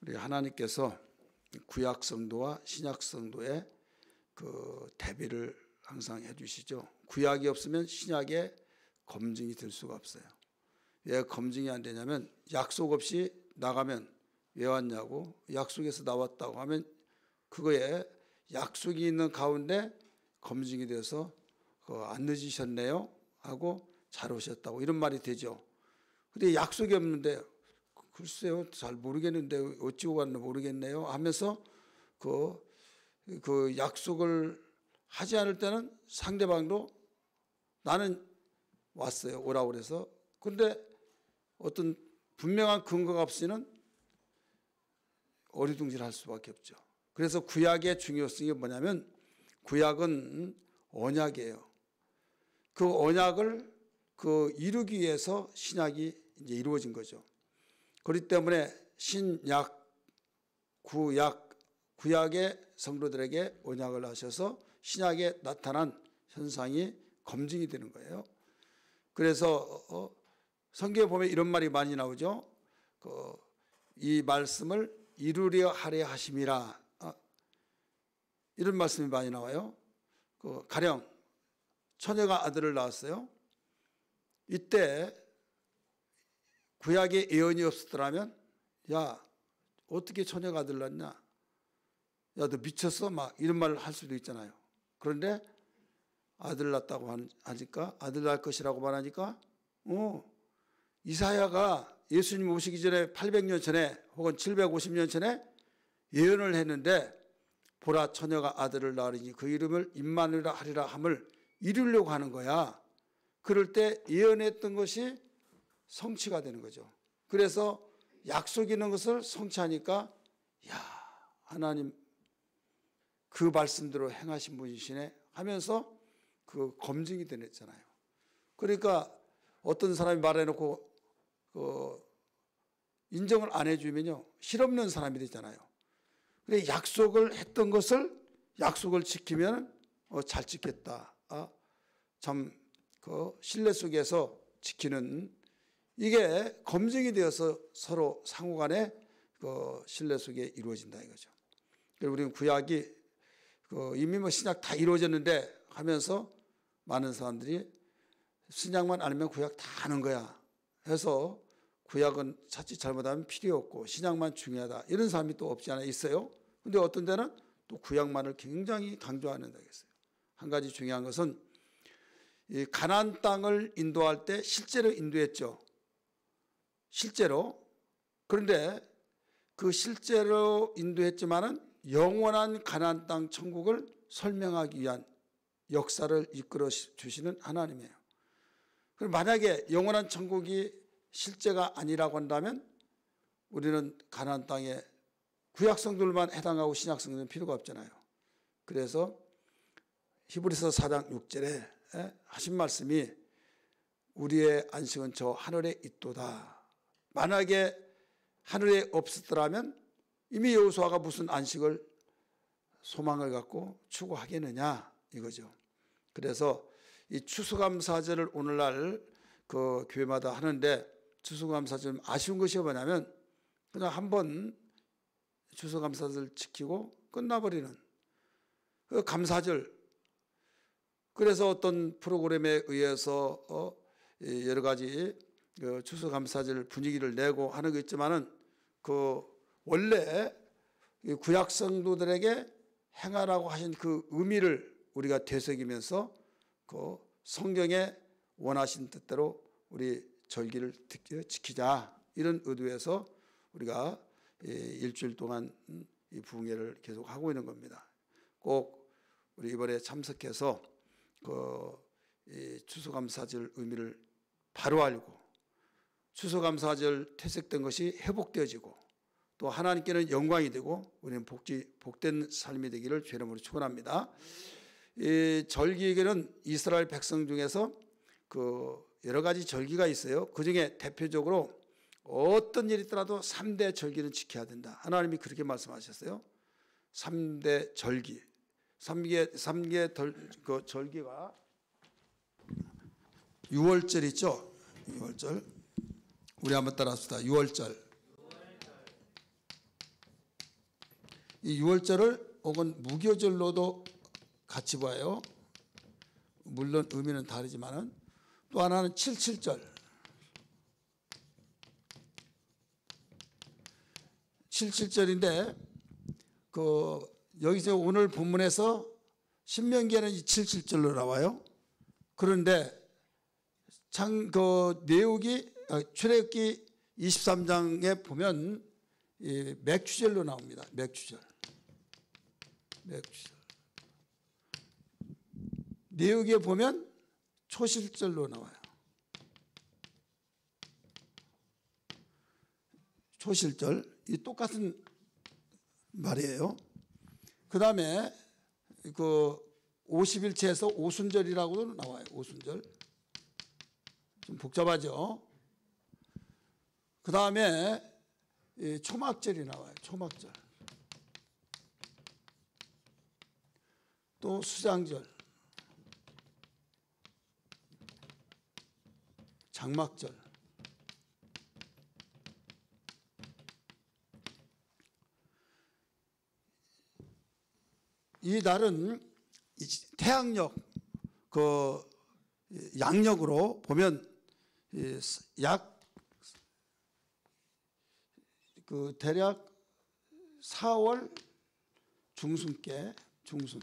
우리 하나님께서 구약 성도와 신약 성도의 그 대비를 항상 해주시죠. 구약이 없으면 신약의 검증이 될 수가 없어요. 왜 검증이 안 되냐면 약속 없이 나가면 왜 왔냐고, 약속에서 나왔다고 하면 그거에 약속이 있는 가운데 검증이 돼서 안 늦으셨네요 하고 잘 오셨다고 이런 말이 되죠. 근데 약속이 없는데 글쎄요 잘 모르겠는데 어찌고 갔나 모르겠네요 하면서 그 약속을 하지 않을 때는 상대방도 나는 왔어요 오라고 그래서, 근데 어떤 분명한 근거가 없이는 어리둥절할 수밖에 없죠. 그래서 구약의 중요성이 뭐냐면 구약은 언약이에요. 그 언약을 이루기 위해서 신약이 이제 이루어진 거죠. 그렇기 때문에 신약, 구약의 성도들에게 언약을 하셔서 신약에 나타난 현상이 검증이 되는 거예요. 그래서 성경에 보면 이런 말이 많이 나오죠. 이 말씀을 이루려 하려 하심이라, 이런 말씀이 많이 나와요. 가령 처녀가 아들을 낳았어요. 이때 구약에 예언이 없었더라면 야 어떻게 처녀가 아들 낳냐, 야 너 미쳤어 막 이런 말을 할 수도 있잖아요. 그런데 아들 낳았다고 하니까, 아들 낳을 것이라고 말하니까 이사야가 예수님 오시기 전에 800년 전에 혹은 750년 전에 예언을 했는데 보라 처녀가 아들을 낳으리니 그 이름을 임마누엘이라 하리라 함을 이루려고 하는 거야. 그럴 때 예언했던 것이 성취가 되는 거죠. 그래서 약속 있는 것을 성취하니까 야 하나님 그 말씀대로 행하신 분이시네 하면서 그 검증이 되잖아요. 그러니까 어떤 사람이 말해놓고 인정을 안 해주면요 실없는 사람이 되잖아요. 근데 약속을 했던 것을 약속을 지키면 잘 지켰다. 참 신뢰 속에서 지키는 이게 검증이 되어서 서로 상호간에 신뢰 속에 이루어진다 이거죠. 우리는 구약이 이미 신약 다 이루어졌는데 하면서 많은 사람들이 신약만 알면 구약 다 아는 거야 해서 구약은 자칫 잘못하면 필요 없고 신약만 중요하다 이런 사람이 또 없지 않아 있어요. 그런데 어떤 데는 또 구약만을 굉장히 강조하는 데 있어요. 한 가지 중요한 것은 이 가나안 땅을 인도할 때 실제로 인도했죠. 실제로. 그런데 그 실제로 인도했지만은 영원한 가나안 땅 천국을 설명하기 위한 역사를 이끌어 주시는 하나님이에요. 그럼 만약에 영원한 천국이 실제가 아니라고 한다면 우리는 가나안 땅에 구약성들만 해당하고 신약성들은 필요가 없잖아요. 그래서 히브리서 4장 6절에 하신 말씀이 우리의 안식은 저 하늘에 있도다. 만약에 하늘에 없었더라면 이미 여호수아가 무슨 안식을 소망을 갖고 추구하겠느냐 이거죠. 그래서 이 추수감사절을 오늘날 그 교회마다 하는데 추수감사절 아쉬운 것이 뭐냐면 그냥 한번 추수감사절 지키고 끝나버리는 그 감사절. 그래서 어떤 프로그램에 의해서 여러 가지 추수감사절 분위기를 내고 하는 거 있지만은 원래 구약 성도들에게 행하라고 하신 그 의미를 우리가 되새기면서 성경에 원하신 뜻대로 우리 절기를 지키자 이런 의도에서 우리가 일주일 동안 이 부흥회를 계속 하고 있는 겁니다. 꼭 우리 이번에 참석해서 이 추수감사절 의미를 바로 알고 추수감사절 퇴색된 것이 회복되어지고 또 하나님께는 영광이 되고 우리는 복된 삶이 되기를 주의 이름으로 축원합니다. 이 절기에는 이스라엘 백성 중에서 여러 가지 절기가 있어요. 그중에 대표적으로 어떤 일이 있더라도 3대 절기는 지켜야 된다. 하나님이 그렇게 말씀하셨어요. 3대 절기. 3개 절기가 유월절 있죠. 유월절. 우리 한번 따라합시다. 유월절. 이 유월절을 혹은 무교절로도 같이 봐요. 물론 의미는 다르지만은 또 하나는 77절. 77절인데 여기서 오늘 본문에서 신명기에는 이 77절로 나와요. 그런데 내용이 출애굽기 23장에 보면 이 맥주절로 나옵니다. 맥주절. 내용에 보면 초실절로 나와요. 초실절. 이 똑같은 말이에요. 그 다음에 50일째에서 오순절이라고도 나와요. 오순절. 좀 복잡하죠. 그 다음에 초막절이 나와요. 초막절. 또 수장절, 장막절. 이 날은 태양력, 양력으로 보면 약 대략 4월 중순께 중순.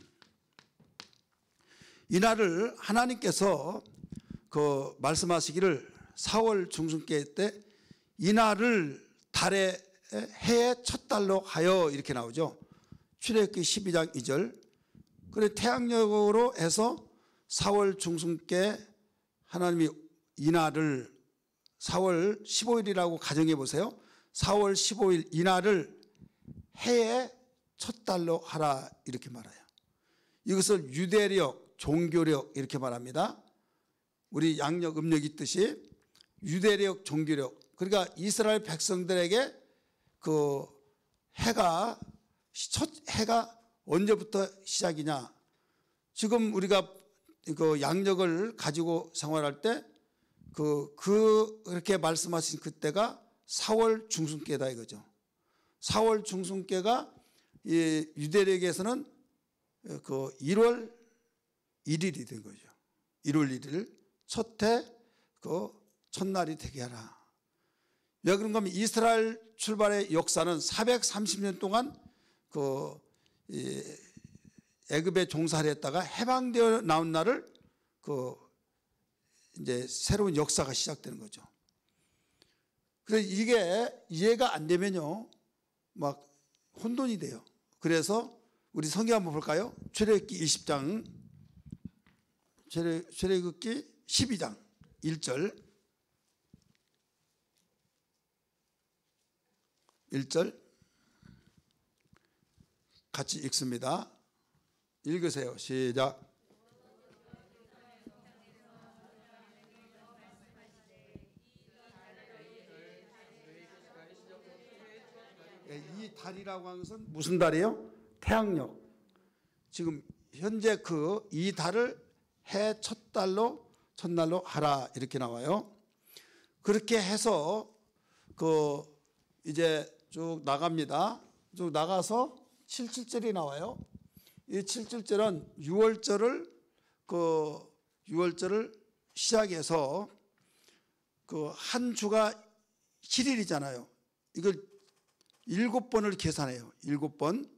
이 날을 하나님께서 말씀하시기를 4월 중순께 때 이 날을 달의 해의 첫 달로 하여 이렇게 나오죠. 출애굽기 12장 2절. 그래 태양력으로 해서 4월 중순께 하나님이 이 날을 4월 15일이라고 가정해 보세요. 4월 15일 이 날을 해의 첫 달로 하라 이렇게 말해요. 이것을 유대력, 종교력 이렇게 말합니다. 우리 양력, 음력 있듯이 유대력, 종교력. 그러니까 이스라엘 백성들에게 첫 해가 언제부터 시작이냐. 지금 우리가 양력을 가지고 생활할 때 그렇게 말씀하신 그때가 4월 중순께다 이거죠. 4월 중순께가 유대력에서는 1월 1일이 된 거죠. 1월 1일 첫해 첫날이 되게 하라. 왜 그런 거면 이스라엘 출발의 역사는 430년 동안 애굽에 종살이 했다가 해방되어 나온 날을 이제 새로운 역사가 시작되는 거죠. 그래서 이게 이해가 안 되면요, 막 혼돈이 돼요. 그래서 우리 성경 한번 볼까요? 출애굽기 20장, 출애굽기 12장 1절. 1절 같이 읽습니다. 읽으세요. 시작. 이 달이라고 하는 것은 무슨 달이에요? 태양력. 지금 현재 이 달을 해 첫날로 하라 이렇게 나와요. 그렇게 해서 이제 쭉 나갑니다. 쭉 나가서 77절이 나와요. 이 77절은 6월절을 시작해서 한 주가 7일이잖아요. 이걸 7번을 계산해요. 7번.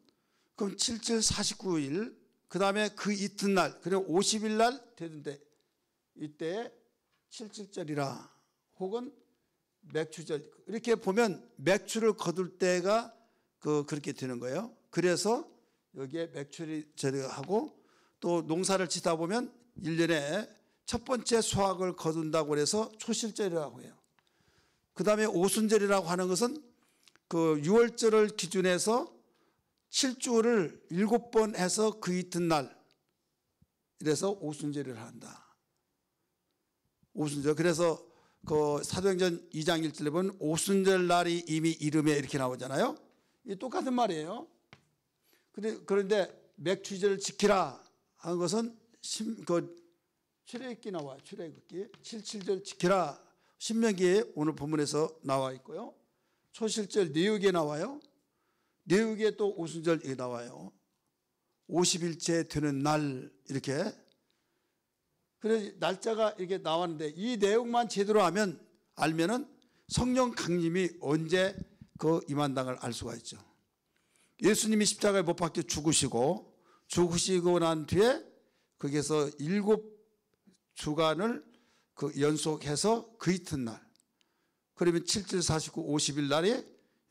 그럼 77, 49일. 그 다음에 그 이튿날, 그리고 50일 날 되는데 이때 77절이라 혹은 맥주절. 이렇게 보면 맥주를 거둘 때가 그렇게 되는 거예요. 그래서 여기에 맥주절을 하고 또 농사를 짓다 보면 1년에 첫 번째 수확을 거둔다고 해서 초실절이라고 해요. 그 다음에 오순절이라고 하는 것은 6월절을 기준해서 7주를 7번 해서 그 이튿날 이래서 오순절을 한다. 오순절. 그래서 사도행전 2장 1절에 보면 오순절 날이 이미 이름에 이렇게 나오잖아요. 이 똑같은 말이에요. 그런데 맥주절을 지키라 하는 것은 출애굽기 나와요. 출애굽기 77절 지키라 신명기에 오늘 본문에서 나와 있고요. 초실절 내역에 나와요. 내육에 또 오순절이 나와요. 50일째 되는 날 이렇게. 그래서 날짜가 이렇게 나왔는데 이 내용만 제대로 알면은 성령 강림이 언제 그 임한다는 걸 알 수가 있죠. 예수님이 십자가에 못 박혀 죽으시고 난 뒤에 거기에서 7주간을 그 연속해서 그 이튿날, 그러면 7절 49, 50일 날에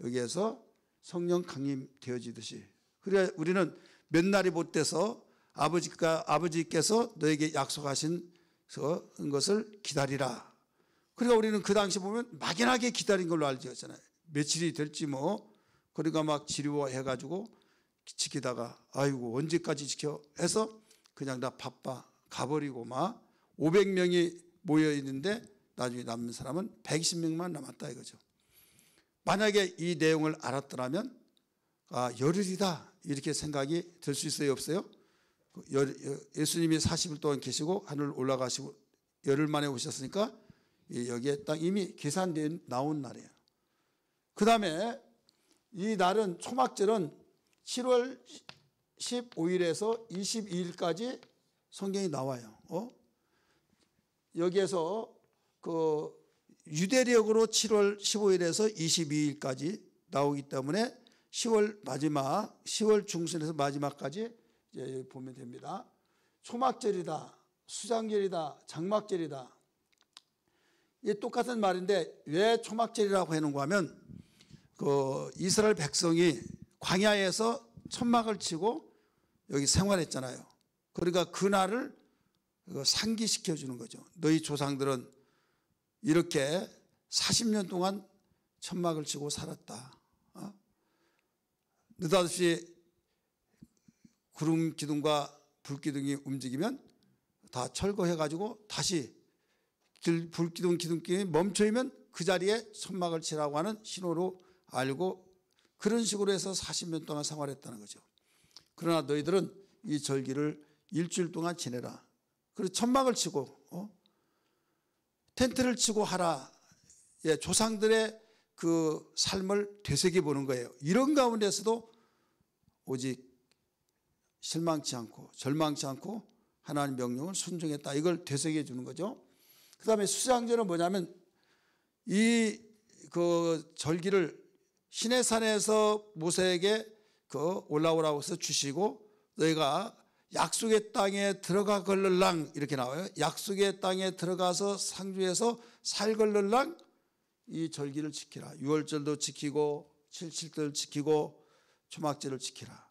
여기에서 성령 강림 되어지듯이, 그래 우리는 몇 날이 못 돼서 아버지께서 너에게 약속하신 것을 기다리라. 그러니까 우리는 그 당시 보면 막연하게 기다린 걸로 알죠. 며칠이 될지 그러니까 막 지루해가지고 지키다가 아이고 언제까지 지켜 해서 그냥 다 바빠 가버리고 막 500명이 모여 있는데 나중에 남는 사람은 120명만 남았다 이거죠. 만약에 이 내용을 알았더라면 열흘이다 이렇게 생각이 들 수 있어요, 없어요? 예수님이 40일 동안 계시고 하늘 올라가시고 열흘 만에 오셨으니까 여기에 딱 이미 계산되어 나온 날이에요. 그 다음에 이 날은 초막절은 7월 15일에서 22일까지 성경이 나와요. 여기에서 그 유대력으로 7월 15일에서 22일까지 나오기 때문에 10월 마지막, 10월 중순에서 마지막까지 이제 보면 됩니다. 초막절이다, 수장절이다, 장막절이다. 이게 똑같은 말인데 왜 초막절이라고 해놓은 거 하면 그 이스라엘 백성이 광야에서 천막을 치고 여기 생활했잖아요. 그러니까 그 날을 상기시켜 주는 거죠. 너희 조상들은 이렇게 40년 동안 천막을 치고 살았다. 느닷없이 구름 기둥과 불 기둥이 움직이면 다 철거해가지고 다시 불기둥 기둥이 멈춰있으면 그 자리에 천막을 치라고 하는 신호로 알고 그런 식으로 해서 40년 동안 생활했다는 거죠. 그러나 너희들은 이 절기를 일주일 동안 지내라. 그리고 천막을 치고 텐트를 치고 하라. 조상들의 그 삶을 되새겨 보는 거예요. 이런 가운데서도 오직 실망치 않고 절망치 않고 하나님 명령을 순종했다. 이걸 되새겨 주는 거죠. 그 다음에 수장절은 뭐냐면 이 그 절기를 시내산에서 모세에게 그 올라오라고 해서 주시고 너희가 약속의 땅에 들어가 걸를랑 이렇게 나와요. 약속의 땅에 들어가서 상주에서 살 걸를랑 이 절기를 지키라. 유월절도 지키고 77절 지키고 초막절을 지키라.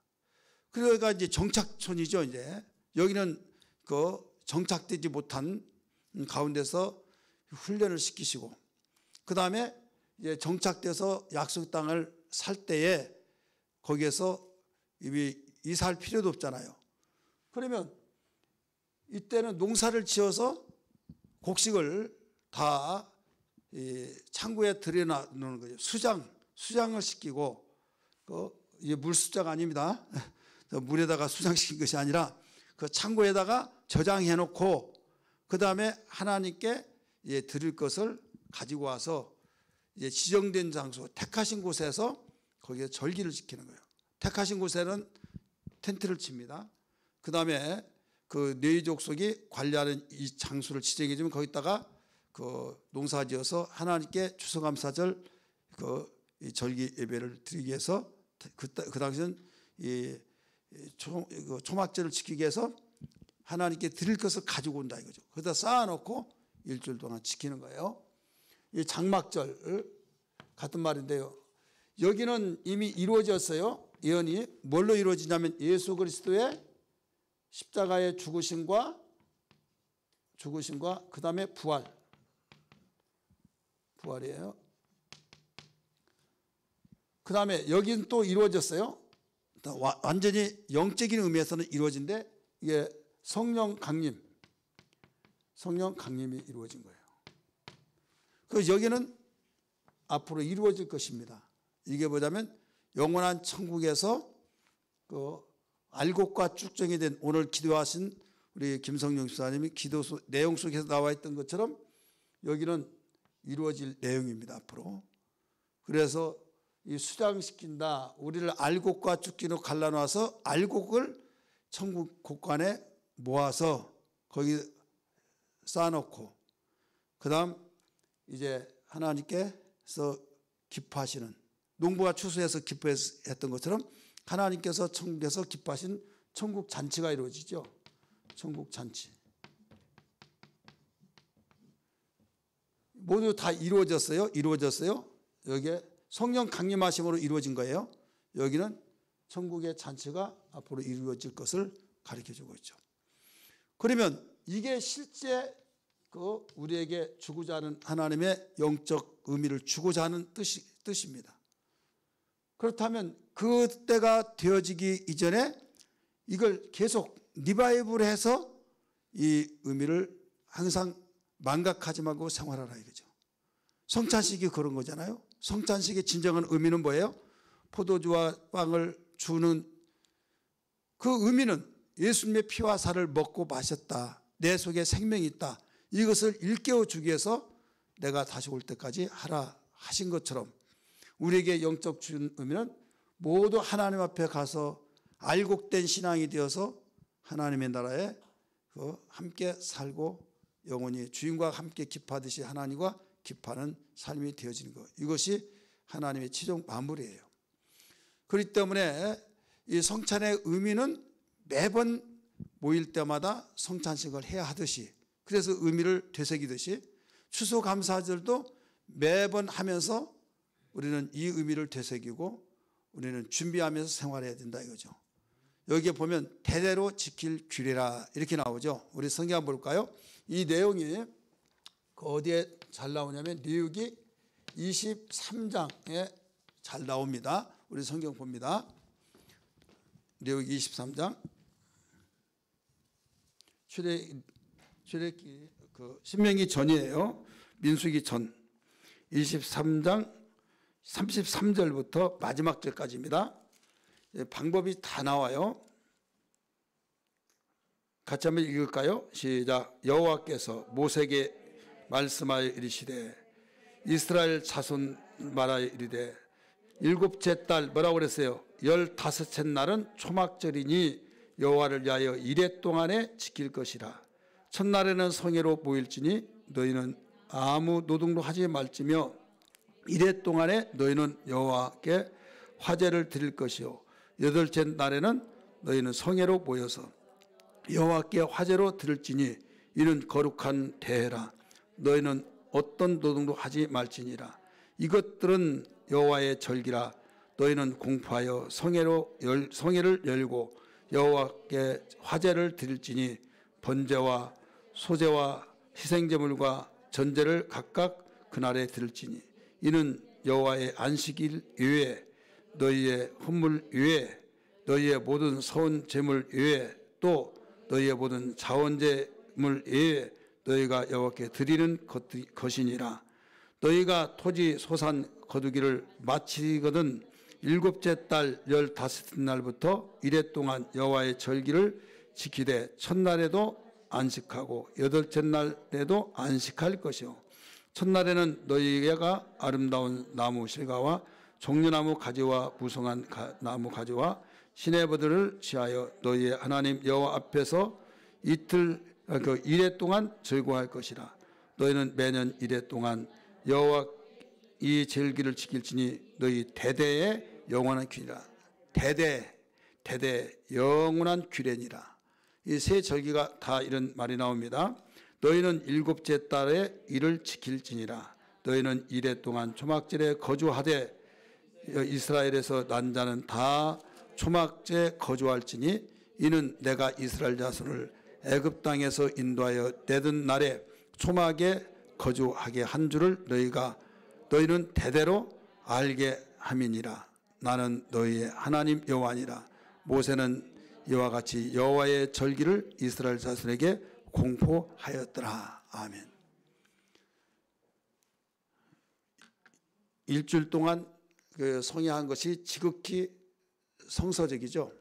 그러니까 이제 정착촌이죠. 이제 여기는 그 정착되지 못한 가운데서 훈련을 시키시고 그 다음에 이제 정착돼서 약속 땅을 살 때에 거기에서 이사할 필요도 없잖아요. 그러면 이때는 농사를 지어서 곡식을 다 창고에 들여놓는 거죠. 수장을 시키고 이게 물수자가 아닙니다. 물에다가 수장시킨 것이 아니라 그 창고에다가 저장해 놓고 그 다음에 하나님께 드릴 것을 가지고 와서 이제 지정된 장소, 택하신 곳에서 거기에 절기를 지키는 거예요. 택하신 곳에는 텐트를 칩니다. 그 다음에 그 레위 족속이 관리하는 이 장소를 지정해 주면 거기다가 그 농사지어서 하나님께 추수감사절 그 절기 예배를 드리기 위해서 그 당시는 이 초막절을 지키기 위해서 하나님께 드릴 것을 가지고 온다 이거죠. 거기다 쌓아놓고 일주일 동안 지키는 거예요. 이 장막절 같은 말인데요. 여기는 이미 이루어졌어요. 예언이 뭘로 이루어지냐면 예수 그리스도의 십자가의 죽으심과 그 다음에 부활이에요. 그 다음에 여기는 또 이루어졌어요. 완전히 영적인 의미에서는 이루어진데 이게 성령 강림이 이루어진 거예요. 그래서 여기는 앞으로 이루어질 것입니다. 이게 뭐냐면 영원한 천국에서 그 알곡과 쭉정이 된 오늘 기도하신 우리 김성령 집사님이 기도 내용 속에서 나와 있던 것처럼 여기는 이루어질 내용입니다. 앞으로. 그래서 이 수장시킨다. 우리를 알곡과 죽기로 갈라놔서 알곡을 천국 곳간에 모아서 거기 쌓아놓고, 그 다음 이제 하나님께서 기뻐하시는, 농부가 추수해서 기뻐했던 것처럼 하나님께서 천국에서 기뻐하신 천국 잔치가 이루어지죠. 천국 잔치. 모두 다 이루어졌어요. 여기에 성령 강림하심으로 이루어진 거예요. 여기는 천국의 잔치가 앞으로 이루어질 것을 가르쳐주고 있죠. 그러면 이게 실제 그 우리에게 주고자 하는 하나님의 영적 의미를 주고자 하는 뜻입니다. 그렇다면 그때가 되어지기 이전에 이걸 계속 리바이벌해서 이 의미를 항상 망각하지 말고 생활하라 이거죠. 성찬식이 그런 거잖아요. 성찬식의 진정한 의미는 뭐예요? 포도주와 빵을 주는 그 의미는 예수님의 피와 살을 먹고 마셨다. 내 속에 생명이 있다. 이것을 일깨워 주기 위해서 내가 다시 올 때까지 하라 하신 것처럼 우리에게 영적 준 의미는 모두 하나님 앞에 가서 알곡된 신앙이 되어서 하나님의 나라에 함께 살고 영원히 주님과 함께 기뻐하듯이 하나님과 기뻐하는 삶이 되어지는 것. 이것이 하나님의 최종 마무리예요. 그렇기 때문에 이 성찬의 의미는 매번 모일 때마다 성찬식을 해야 하듯이, 그래서 의미를 되새기듯이 추수감사절도 매번 하면서 우리는 이 의미를 되새기고 우리는 준비하면서 생활해야 된다 이거죠. 여기에 보면 대대로 지킬 규례라 이렇게 나오죠. 우리 성경 한번 볼까요? 이 내용이 어디에 잘 나오냐면 레위기 23장에 잘 나옵니다. 우리 성경 봅니다. 레위기 23장. 출애굽기 신명기 전이에요. 민수기 전. 23장 33절부터 마지막 절까지입니다. 방법이 다 나와요. 같이 한번 읽을까요? 시작. 여호와께서 모세에게 말씀하여 이르시되 이스라엘 자손 말하여 이르되 일곱째 달 뭐라고 그랬어요? 15째 날은 초막절이니 여호와를 위하여 이레 동안에 지킬 것이라. 첫날에는 성회로 모일지니 너희는 아무 노동도 하지 말지며 이레 동안에 너희는 여호와께 화제를 드릴 것이요 여덟째 날에는 너희는 성회로 모여서 여호와께 화제로 드릴지니 이는 거룩한 대회라. 너희는 어떤 노동도 하지 말지니라. 이것들은 여호와의 절기라. 너희는 공포하여 성회를 열고 여호와께 화제를 드릴지니 번제와 소제와 희생제물과 전제를 각각 그날에 드릴지니 이는 여호와의 안식일 외에 너희의 헌물 외에 너희의 모든 서온 제물 외에 또 너희의 모든 자원제물 외에 너희가 여호와께 드리는 것이니라. 너희가 토지 소산 거두기를 마치거든 일곱째 달 15째 날부터 이레 동안 여호와의 절기를 지키되 첫날에도 안식하고 여덟째 날에도 안식할 것이요 첫날에는 너희가 아름다운 나무 실과와 종려나무 가지와 무성한 나무 가지와 시내버들을 취하여 너희의 하나님 여호와 앞에서 이레 동안 즐거워할 것이라. 너희는 매년 이레 동안 여호와 이 절기를 지킬지니 너희 대대의 영원한 규례라. 대대 영원한 규례니라. 이 세 절기가 다 이런 말이 나옵니다. 너희는 일곱째 달에 이를 지킬지니라. 너희는 이레 동안 초막절에 거주하되 이스라엘에서 난 자는 다 초막절에 거주할지니 이는 내가 이스라엘 자손을 애굽 땅에서 인도하여 내던 날에 초막에 거주하게 한 줄을 너희는 대대로 알게 함이니라. 나는 너희의 하나님 여호와니라. 모세는 이와 같이 여호와의 절기를 이스라엘 자손에게 공포하였더라. 아멘. 일주일 동안 성회한 것이 지극히 성서적이죠.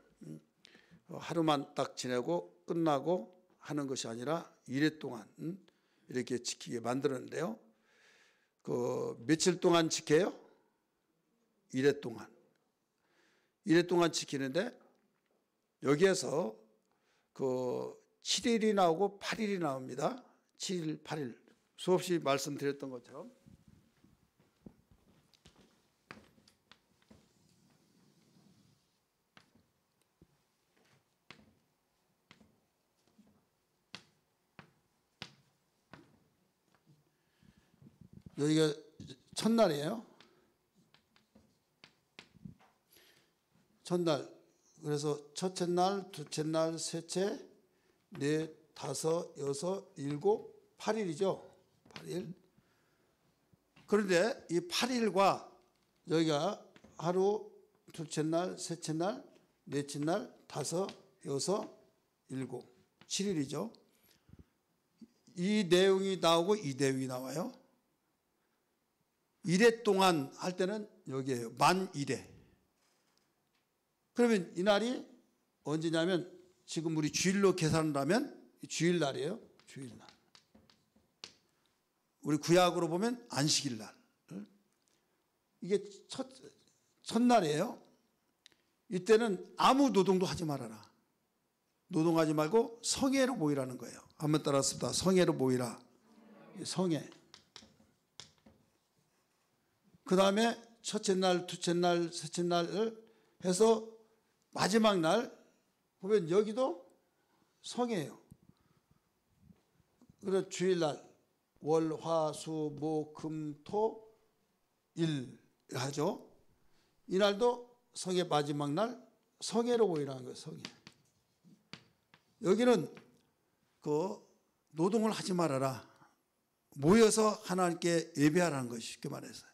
하루만 딱 지내고 끝나고 하는 것이 아니라 이레 동안 이렇게 지키게 만들었는데요. 며칠 동안 지켜요? 이래 동안 지키는데 여기에서 그 7일이 나오고 8일이 나옵니다. 7일, 8일. 수없이 말씀드렸던 것처럼 여기가 첫날이에요. 첫날. 그래서 첫째 날, 둘째 날, 셋째, 넷, 다섯, 여섯, 일곱, 8일이죠. 8일. 그런데 이 8일과 여기가 하루, 둘째 날, 셋째 날, 넷째 날, 다섯, 여섯, 일곱, 7일이죠. 이 내용이 나오고 이 내용이 나와요. 이래 동안 할 때는 여기에요. 만 이래. 그러면 이 날이 언제냐면 지금 우리 주일로 계산을 하면 주일날이에요. 주일날. 우리 구약으로 보면 안식일날. 이게 첫날이에요. 이때는 아무 노동도 하지 말아라. 노동하지 말고 성회로 모이라는 거예요. 한번 따라했습니다. 성회로 모이라. 성회. 그 다음에 첫째 날, 둘째 날, 셋째 날을 해서 마지막 날 보면 여기도 성회예요. 그래서 주일날 월, 화, 수, 목, 금, 토, 일 하죠. 이날도 성회 마지막 날 성회로 모이라는 거예요. 성회. 여기는 그 노동을 하지 말아라. 모여서 하나님께 예배하라는 것이 쉽게 말해서.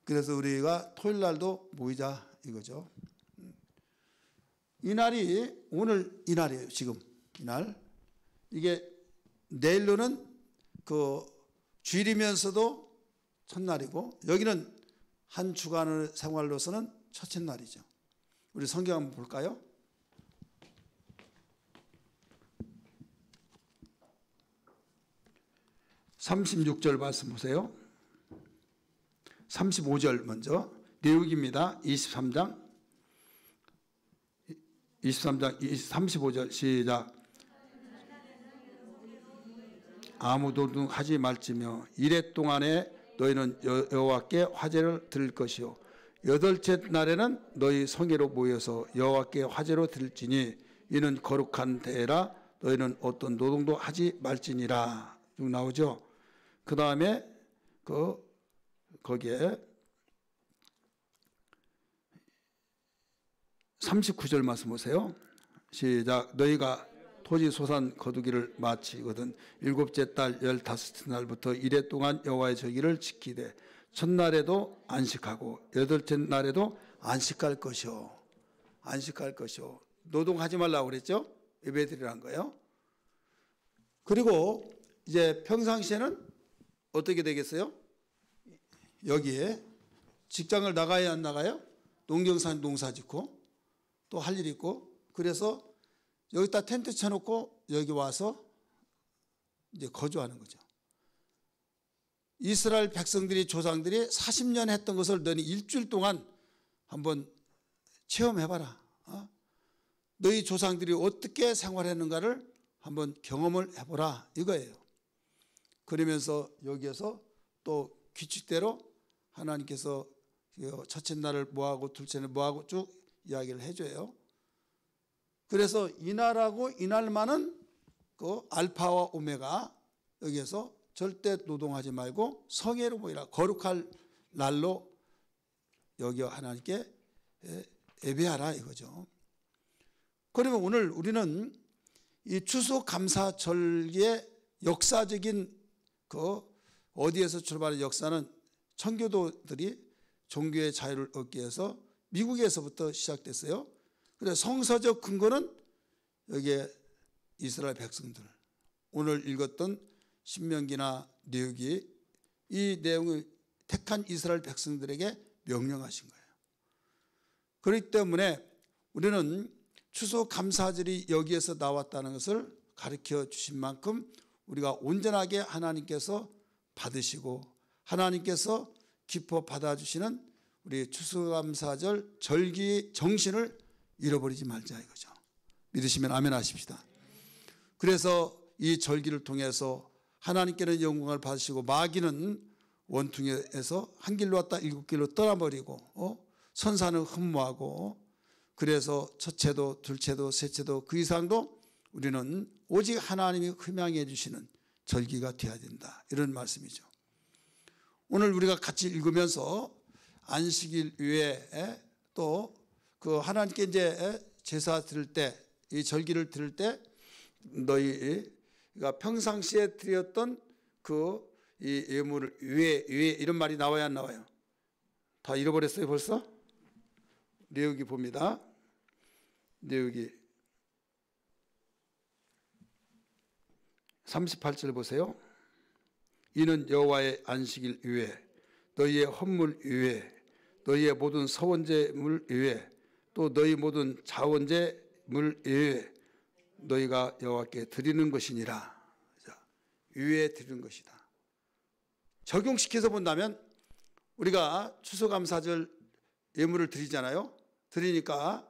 그래서 우리가 토요일 날도 모이자 이거죠. 이 날이 오늘 이 날이에요. 지금 이 날. 이게 내일로는 그 주일이면서도 첫날이고 여기는 한 주간의 생활로서는 첫째 날이죠. 우리 성경 한번 볼까요? (36절) 말씀 보세요. 35절 먼저 레위기입니다. 23장 35절 시작. 아무 노동하지 말지며 이래 동안에 너희는 여호와께 화제를 드릴 것이요 여덟째 날에는 너희 성회로 모여서 여호와께 화제로 드릴지니 이는 거룩한 대회라 너희는 어떤 노동도 하지 말지니라. 쭉 나오죠. 그 다음에 거기에 39절 말씀 보세요. 시작. 너희가 토지 소산 거두기를 마치거든 일곱째 달 15째 날부터 이래 동안 여호와의 절기를 지키되 첫날에도 안식하고 여덟째 날에도 안식할 것이요. 안식할 것이요. 노동하지 말라고 그랬죠. 예배드리라는 거예요. 그리고 이제 평상시에는 어떻게 되겠어요? 여기에 직장을 나가야 안 나가요? 농경산 농사 짓고 또 할 일이 있고 그래서 여기다 텐트 쳐놓고 여기 와서 이제 거주하는 거죠. 이스라엘 백성들이 조상들이 40년 했던 것을 너희 일주일 동안 한번 체험해봐라. 너희 조상들이 어떻게 생활했는가를 한번 경험을 해보라 이거예요. 그러면서 여기에서 또 규칙대로 하나님께서 첫째 날을 뭐하고 둘째 날 뭐하고 쭉 이야기를 해줘요. 그래서 이날하고 이날만은 그 알파와 오메가 여기에서 절대 노동하지 말고 성회로 모이라. 거룩할 날로 여기 하나님께 예배하라 이거죠. 그러면 오늘 우리는 이 추수감사절기의 역사적인 그 어디에서 출발한 역사는 청교도들이 종교의 자유를 얻기 위해서 미국에서부터 시작됐어요. 그래서 성서적 근거는 여기에 이스라엘 백성들 오늘 읽었던 신명기나 레위기 이 내용을 택한 이스라엘 백성들에게 명령하신 거예요. 그렇기 때문에 우리는 추수감사절이 여기에서 나왔다는 것을 가르쳐 주신 만큼 우리가 온전하게 하나님께서 받으시고 하나님께서 기뻐 받아주시는 우리 추수감사절 절기 정신을 잃어버리지 말자 이거죠. 믿으시면 아멘 하십시다. 그래서 이 절기를 통해서 하나님께는 영광을 받으시고 마귀는 원통에서 한 길로 왔다 일곱 길로 떠나버리고 선사는 흠모하고, 그래서 첫째도 둘째도 셋째도 그 이상도 우리는 오직 하나님이 흠양해 주시는 절기가 되어야 된다, 이런 말씀이죠. 오늘 우리가 같이 읽으면서 안식일 외에 또 그 하나님께 이제 제사 드릴 때, 이 절기를 드릴 때 너희가 평상시에 드렸던 그 이 예물을 위에 이런 말이 나와야 안 나와요? 다 잃어버렸어요 벌써? 레위기 봅니다. 레위기 38절 보세요. 이는 여호와의 안식일 위에 너희의 헌물 위에 너희의 모든 서원제물 위에 또 너희 모든 자원제물 위에 너희가 여호와께 드리는 것이니라. 위에 드리는 것이다. 적용시켜서 본다면 우리가 추수감사절 예물을 드리잖아요. 드리니까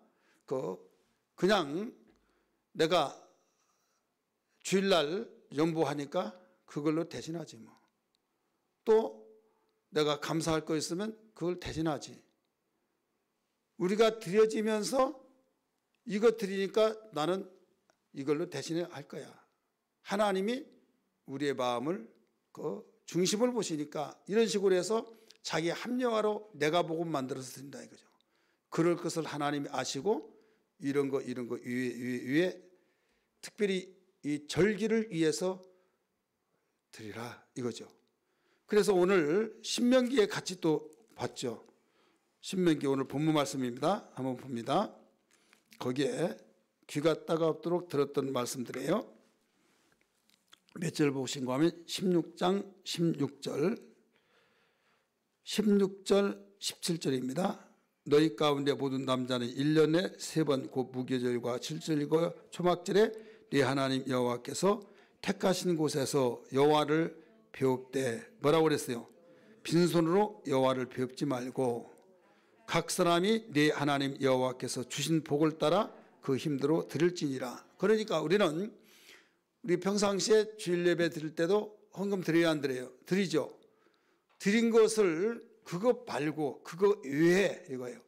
그냥 내가 주일날 연보하니까 그걸로 대신하지 뭐. 또 내가 감사할 거 있으면 그걸 대신하지. 우리가 드려지면서 이거 드리니까 나는 이걸로 대신해 할 거야. 하나님이 우리의 마음을 중심을 보시니까 이런 식으로 해서 자기 합리화로 내가 복음 만들어서 드린다 이거죠. 그럴 것을 하나님이 아시고 이런 거 위에 특별히 이 절기를 위해서 드리라 이거죠. 그래서 오늘 신명기에 같이 또 봤죠. 신명기 오늘 본문 말씀입니다. 한번 봅니다. 거기에 귀가 따갑도록 들었던 말씀들이에요. 몇 절 보신가 하면 16장 16절 17절입니다. 너희 가운데 모든 남자는 1년에 3번 곧 무교절과 칠절이고 초막절에 네 하나님 여호와께서 택하신 곳에서 여호와를 배웁되 뭐라고 그랬어요? 빈손으로 여호와를 배웁지 말고 각 사람이 네 하나님 여호와께서 주신 복을 따라 그 힘대로 드릴지니라. 그러니까 우리는 우리 평상시에 주일 예배 드릴 때도 헌금 드려야 안 드려요? 드리죠. 드린 것을 그거 말고 그거 외에 이거예요.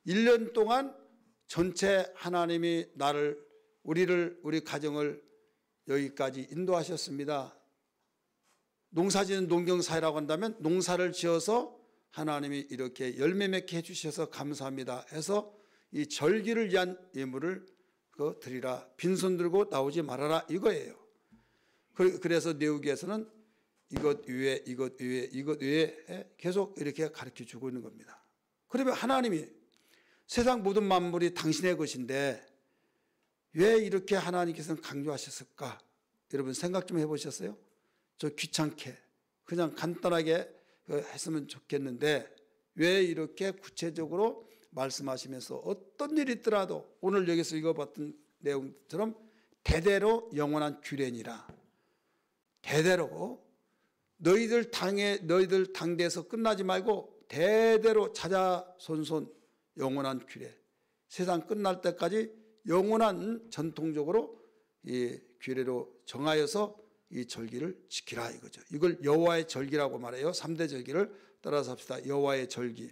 1년 동안 전체 하나님이 우리 가정을 여기까지 인도하셨습니다. 농사지는 농경사회라고 한다면 농사를 지어서 하나님이 이렇게 열매 맺게 해주셔서 감사합니다 해서 이 절기를 위한 예물을 드리라. 빈손 들고 나오지 말아라 이거예요. 그래서 레위기에서는 이것 위에 계속 이렇게 가르쳐 주고 있는 겁니다. 그러면 하나님이 세상 모든 만물이 당신의 것인데 왜 이렇게 하나님께서는 강조하셨을까? 여러분 생각 좀 해보셨어요? 저 귀찮게 그냥 간단하게 했으면 좋겠는데 왜 이렇게 구체적으로 말씀하시면서 어떤 일이 있더라도 오늘 여기서 읽어봤던 내용처럼 대대로 영원한 규례니라. 대대로 너희들 당대에서 끝나지 말고 대대로 자자손손 영원한 규례. 세상 끝날 때까지 영원한 전통적으로 이 규례로 정하여서 이 절기를 지키라 이거죠. 이걸 여호와의 절기라고 말해요. 3대 절기를 따라서 합시다. 여호와의 절기.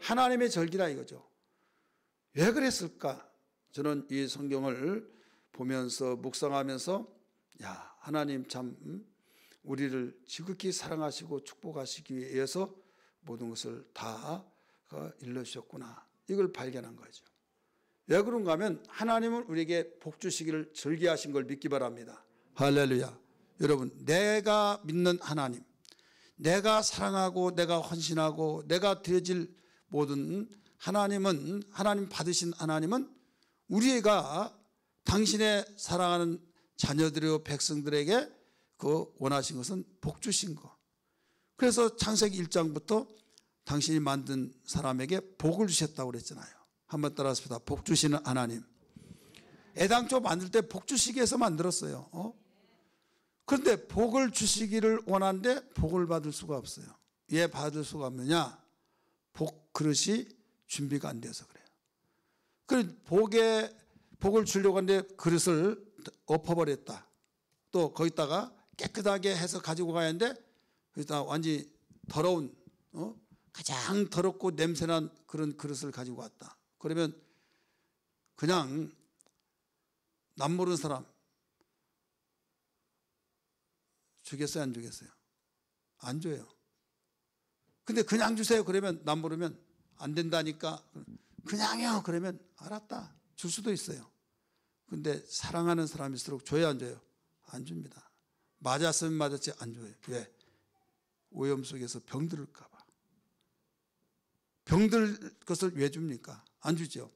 하나님의 절기라 이거죠. 왜 그랬을까? 저는 이 성경을 보면서 묵상하면서 야, 하나님 참 우리를 지극히 사랑하시고 축복하시기 위해서 모든 것을 다 일러주셨구나. 이걸 발견한 거죠. 왜 그런가 하면 하나님은 우리에게 복 주시기를 절기하신 걸 믿기 바랍니다. 할렐루야. 여러분, 내가 믿는 하나님, 내가 사랑하고 내가 헌신하고 내가 드려질 모든 하나님 받으신 하나님은 우리가 당신의 사랑하는 자녀들의 백성들에게 그 원하신 것은 복 주신 거. 그래서 창세기 1장부터 당신이 만든 사람에게 복을 주셨다고 그랬잖아요. 한번 따라합시다. 복 주시는 하나님. 애당초 만들 때 복 주시기 위해서 만들었어요. 그런데 복을 주시기를 원하는데 복을 받을 수가 없어요. 왜 받을 수가 없느냐? 복 그릇이 준비가 안 돼서 그래요. 그 복을 주려고 하는데 그릇을 엎어버렸다. 또 거기다가 깨끗하게 해서 가지고 가야 하는데 거기다 완전히 더러운 가장 더럽고 냄새난 그런 그릇을 가지고 왔다. 그러면 그냥 남 모르는 사람 주겠어요, 안 주겠어요? 안 줘요. 근데 그냥 주세요 그러면 남 모르면 안 된다니까 그냥요 그러면 알았다 줄 수도 있어요. 근데 사랑하는 사람일수록 줘야 안 줘요? 안 줍니다. 맞았으면 맞았지 안 줘요. 왜? 오염 속에서 병들을까 봐. 병들 것을 왜 줍니까? 안 주죠.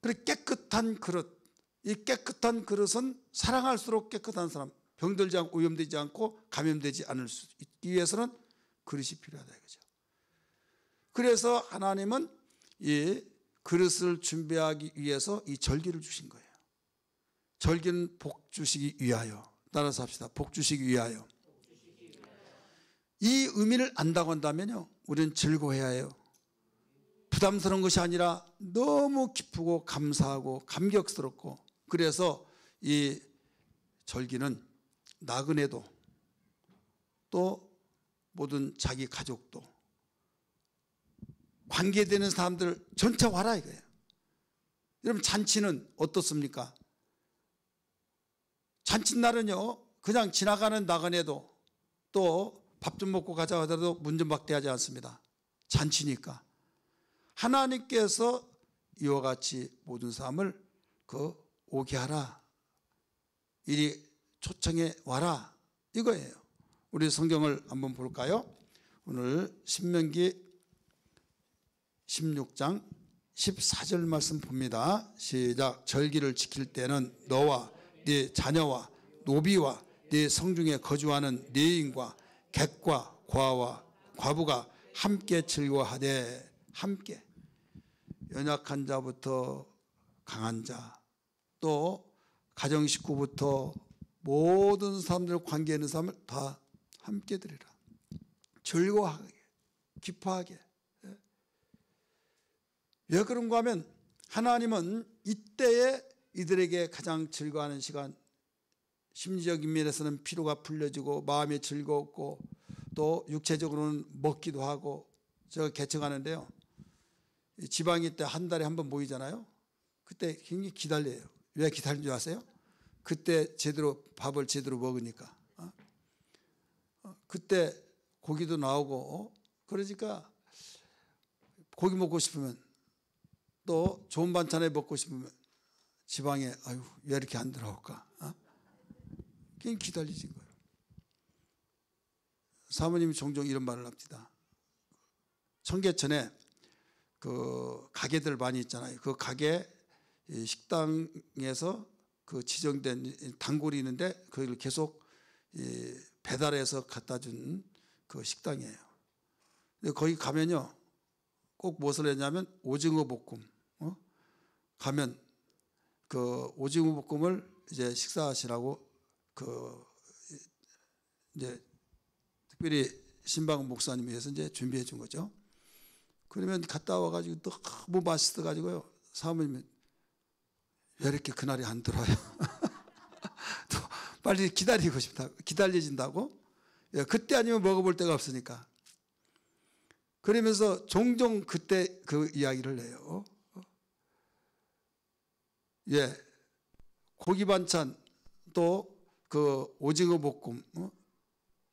그래 깨끗한 그릇, 이 깨끗한 그릇은 사랑할수록 깨끗한 사람, 병들지 않고 오염되지 않고 감염되지 않을 수 있기 위해서는 그릇이 필요하다 이거죠. 그래서 하나님은 이 그릇을 준비하기 위해서 이 절기를 주신 거예요. 절기는 복 주시기 위하여. 따라서 합시다. 복 주시기 위하여. 이 의미를 안다고 한다면요, 우리는 즐거워해야 해요. 부담스러운 것이 아니라 너무 기쁘고 감사하고 감격스럽고, 그래서 이 절기는 나그네도 또 모든 자기 가족도 관계되는 사람들 전체 와라 이거예요. 여러분 잔치는 어떻습니까? 잔칫날은요 그냥 지나가는 나그네도 또 밥 좀 먹고 가자 하더라도 문 좀 박대하지 않습니다. 잔치니까. 하나님께서 이와 같이 모든 사람을 오게 하라, 이리 초청해 와라 이거예요. 우리 성경을 한번 볼까요? 오늘 신명기 16장 14절 말씀 봅니다. 시작. 절기를 지킬 때는 너와 네 자녀와 노비와 네 성중에 거주하는 내인과 객과 과와 과부가 함께 즐거워하되, 함께 연약한 자부터 강한 자, 또 가정 식구부터 모든 사람들 관계 있는 사람을 다 함께 드리라. 즐거워하게 기뻐하게. 왜 그런가 하면 하나님은 이때에 이들에게 가장 즐거워하는 시간, 심리적인 면에서는 피로가 풀려지고 마음이 즐겁고 또 육체적으로는 먹기도 하고. 제가 개척하는데요, 지방이 때 한 달에 한 번 모이잖아요. 그때 굉장히 기다려요. 왜 기다리는 줄 아세요? 그때 제대로 밥을 제대로 먹으니까. 그때 고기도 나오고 그러니까 고기 먹고 싶으면 또 좋은 반찬에 먹고 싶으면 지방에 아유 왜 이렇게 안 들어올까? 그냥 기다리신 거예요. 사모님이 종종 이런 말을 합니다. 청계천에 그 가게들 많이 있잖아요. 그 가게 식당에서 그 지정된 단골이 있는데 그걸 계속 배달해서 갖다 준 그 식당이에요. 근데 거기 가면요 꼭 무엇을 했냐면 오징어 볶음. 가면 그 오징어 볶음을 이제 식사하시라고 이제 특별히 신방 목사님이 해서 이제 준비해 준 거죠. 그러면 갔다 와가지고 너무 맛있어가지고요, 사모님이 왜 이렇게 그날이 안 들어요? 또 빨리 기다리고 싶다, 기다려진다고. 그때 아니면 먹어볼 데가 없으니까. 그러면서 종종 그때 그 이야기를 해요. 예, 고기 반찬 또 그 오징어 볶음,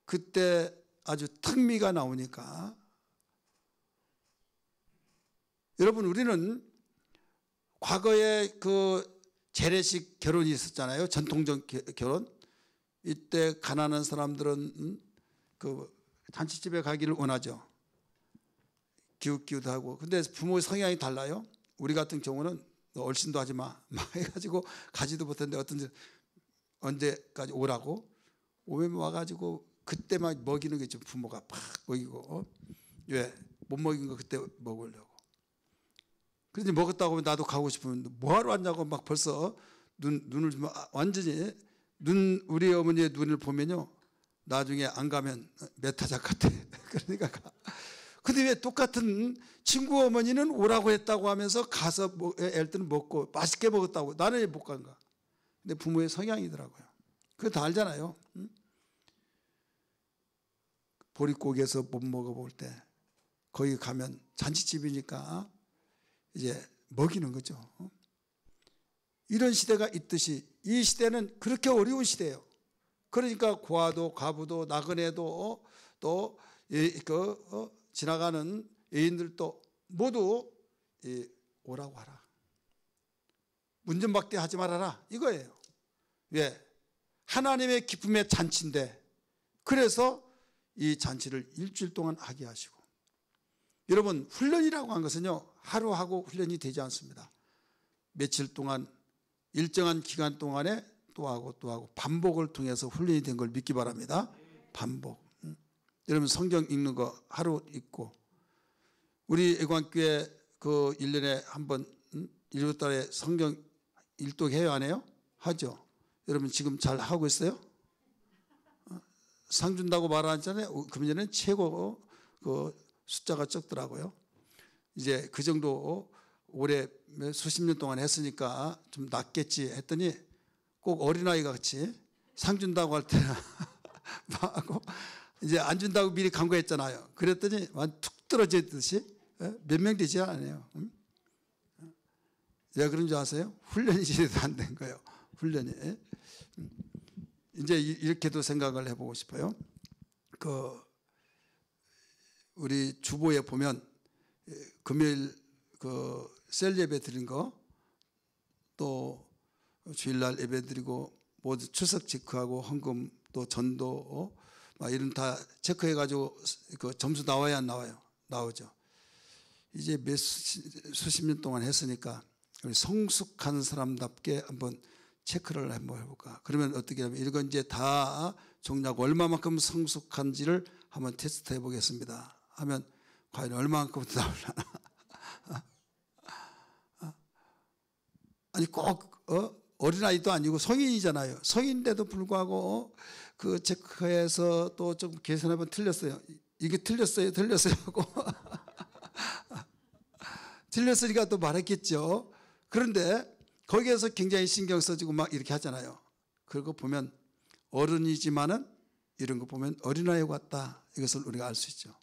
그때 아주 특미가 나오니까. 여러분, 우리는 과거에 그 재래식 결혼이 있었잖아요. 전통적 결혼. 이때 가난한 사람들은 그 잔치집에 가기를 원하죠. 기웃기웃하고. 근데 부모의 성향이 달라요. 우리 같은 경우는 너 얼씬도 하지 마 해가지고 가지도 못했는데 어떤 언제까지 오라고 오면 와가지고 그때 막 먹이는 게 있죠. 부모가 팍 먹이고. 왜? 못 먹인 거 그때 먹으려고. 그런데 먹었다고 하면 나도 가고 싶으면 뭐하러 왔냐고 막 벌써 눈을 완전히 우리 어머니의 눈을 보면요 나중에 안 가면 메타작 같아. 그러니까 근데 왜 똑같은 친구 어머니는 오라고 했다고 하면서 가서 애들은 먹고 맛있게 먹었다고 나는 왜 못 간가? 근데 부모의 성향이더라고요. 그거 다 알잖아요. 응? 보릿고기에서 못 먹어볼 때 거기 가면 잔치집이니까 이제 먹이는 거죠. 이런 시대가 있듯이 이 시대는 그렇게 어려운 시대예요. 그러니까 고아도 과부도 나그네도 또 지나가는 애인들도 모두 오라고 하라. 문전박대 하지 말아라 이거예요. 왜? 하나님의 기쁨의 잔치인데 그래서 이 잔치를 일주일 동안 하게 하시고 여러분 훈련이라고 한 것은요 하루 하고 훈련이 되지 않습니다. 며칠 동안 일정한 기간 동안에 또 하고 반복을 통해서 훈련이 된 걸 믿기 바랍니다. 반복. 여러분 성경 읽는 거 하루 읽고 우리 애관교회 그 1년에 한 번 1월달에 성경 일독해요 안 해요? 하죠. 여러분 지금 잘 하고 있어요? 상 준다고 말하잖아요. 그러면 최고 그 숫자가 적더라고요. 이제 그 정도 올해 수십 년 동안 했으니까 좀 낫겠지 했더니 꼭 어린아이 같이 상 준다고 할 때는 하고 이제 안 준다고 미리 강구했잖아요. 그랬더니 툭 떨어지듯이 몇 명 되지 않아요. 왜 그런 줄 아세요? 훈련이 제대로 안 된 거예요. 훈련이. 이제 이렇게도 생각을 해보고 싶어요. 우리 주보에 보면 금요일 셀 예배 드린 거 또 주일날 예배 드리고 모두 추석 체크하고 헌금 또 전도 막 이런 다 체크해가지고 그 점수 나와야 안 나와요? 나오죠. 이제 수십 년 동안 했으니까 우리 성숙한 사람답게 한번 체크를 한번 해볼까. 그러면 어떻게 하면 이건 이제 다 종략 얼마만큼 성숙한지를 한번 테스트 해보겠습니다. 하면 과연 얼마만큼 나오려나. 아니 꼭 어린아이도 아니고 성인이잖아요. 성인인데도 불구하고 그 체크해서 또 좀 계산해보면 틀렸어요. 이게 틀렸어요 하고 틀렸으니까 또 말했겠죠. 그런데 거기에서 굉장히 신경 써주고 막 이렇게 하잖아요. 그거 보면 어른이지만은 이런 거 보면 어린아이 같다. 이것을 우리가 알 수 있죠.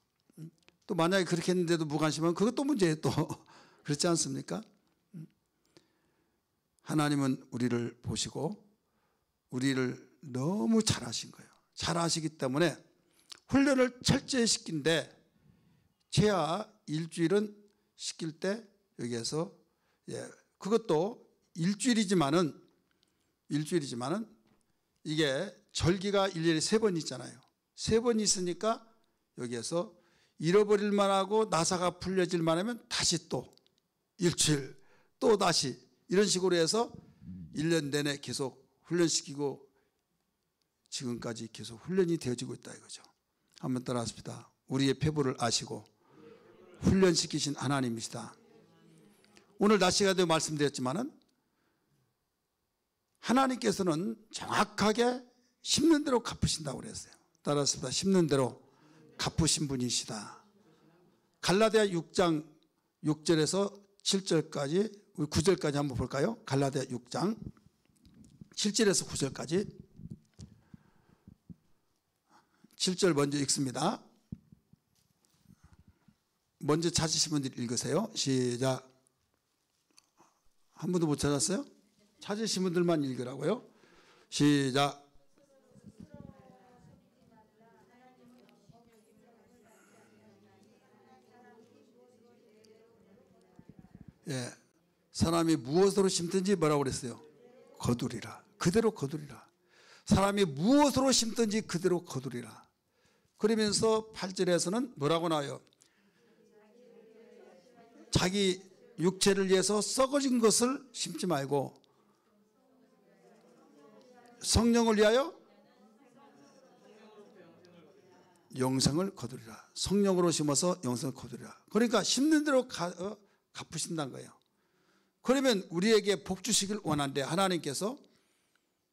또 만약에 그렇게 했는데도 무관심하면 그것도 문제예요 또. 그렇지 않습니까? 하나님은 우리를 보시고 우리를 너무 잘 아신 거예요. 잘 아시기 때문에 훈련을 철저히 시킨데 최하 일주일은 시킬 때 여기에서 그것도 일주일이지만은 이게 절기가 1년에 3번 있잖아요. 3번 있으니까 여기에서 잃어버릴 만하고 나사가 풀려질 만하면 다시 또 일주일 또 다시 이런 식으로 해서 1년 내내 계속 훈련시키고 지금까지 계속 훈련이 되어지고 있다 이거죠. 한번 따라하십시다. 우리의 패부를 아시고 훈련시키신 하나님이시다. 오늘 낮 시간에도 말씀드렸지만은 하나님께서는 정확하게 심는 대로 갚으신다고 그랬어요. 따라하십시다. 심는 대로 갚으신 분이시다. 갈라디아 6장 6절에서 7절까지 우리 9절까지 한번 볼까요? 갈라디아 6장 7절에서 9절까지 7절 먼저 읽습니다. 먼저 찾으신 분들 읽으세요. 시작. 한 분도 못 찾았어요? 찾으신 분들만 읽으라고요. 시작. 예, 사람이 무엇으로 심든지 뭐라고 그랬어요? 거두리라. 그대로 거두리라. 사람이 무엇으로 심든지 그대로 거두리라. 그러면서 8절에서는 뭐라고 나와요? 자기 육체를 위해서 썩어진 것을 심지 말고 성령을 위하여 영생을 거두리라. 성령으로 심어서 영생을 거두리라. 그러니까 심는 대로 갚으신다는 거예요. 그러면 우리에게 복 주시길 원하는데 하나님께서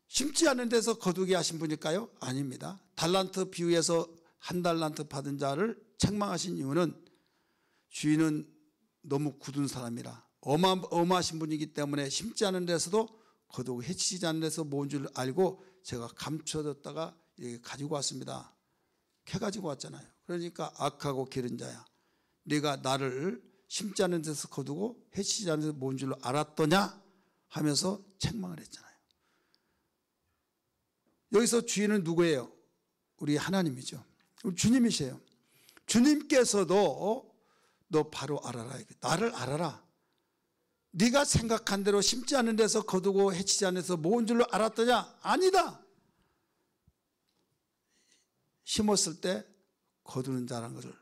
심지 않는 데서 거두게 하신 분일까요? 아닙니다. 달란트 비유에서 한 달란트 받은 자를 책망하신 이유는 주인은 너무 굳은 사람이라 어마하신 분이기 때문에 심지 않은 데서도 거두고 해치지 않는 데서 모은 줄 알고 제가 감춰뒀다가 가지고 왔습니다. 캐 가지고 왔잖아요. 그러니까 악하고 기른 자야, 네가 나를 심지 않은 데서 거두고 해치지 않는 데서 모은 줄 알았더냐 하면서 책망을 했잖아요. 여기서 주인은 누구예요? 우리 하나님이죠. 우리 주님이세요. 주님께서도 너 바로 알아라. 나를 알아라. 네가 생각한 대로 심지 않은 데서 거두고 해치지 않은 데서 모은 줄로 알았더냐? 아니다. 심었을 때 거두는 자라는 것을,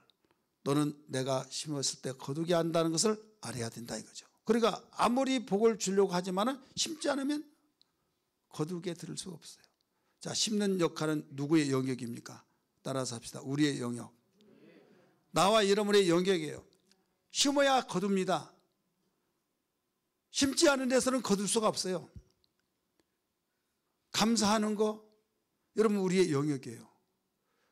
너는 내가 심었을 때 거두게 한다는 것을 알아야 된다 이거죠. 그러니까 아무리 복을 주려고 하지만은 심지 않으면 거두게 들을 수가 없어요. 자, 심는 역할은 누구의 영역입니까? 따라서 합시다. 우리의 영역. 나와 여러분의 영역이에요. 심어야 거둡니다. 심지 않은 데서는 거둘 수가 없어요. 감사하는 거, 여러분 우리의 영역이에요.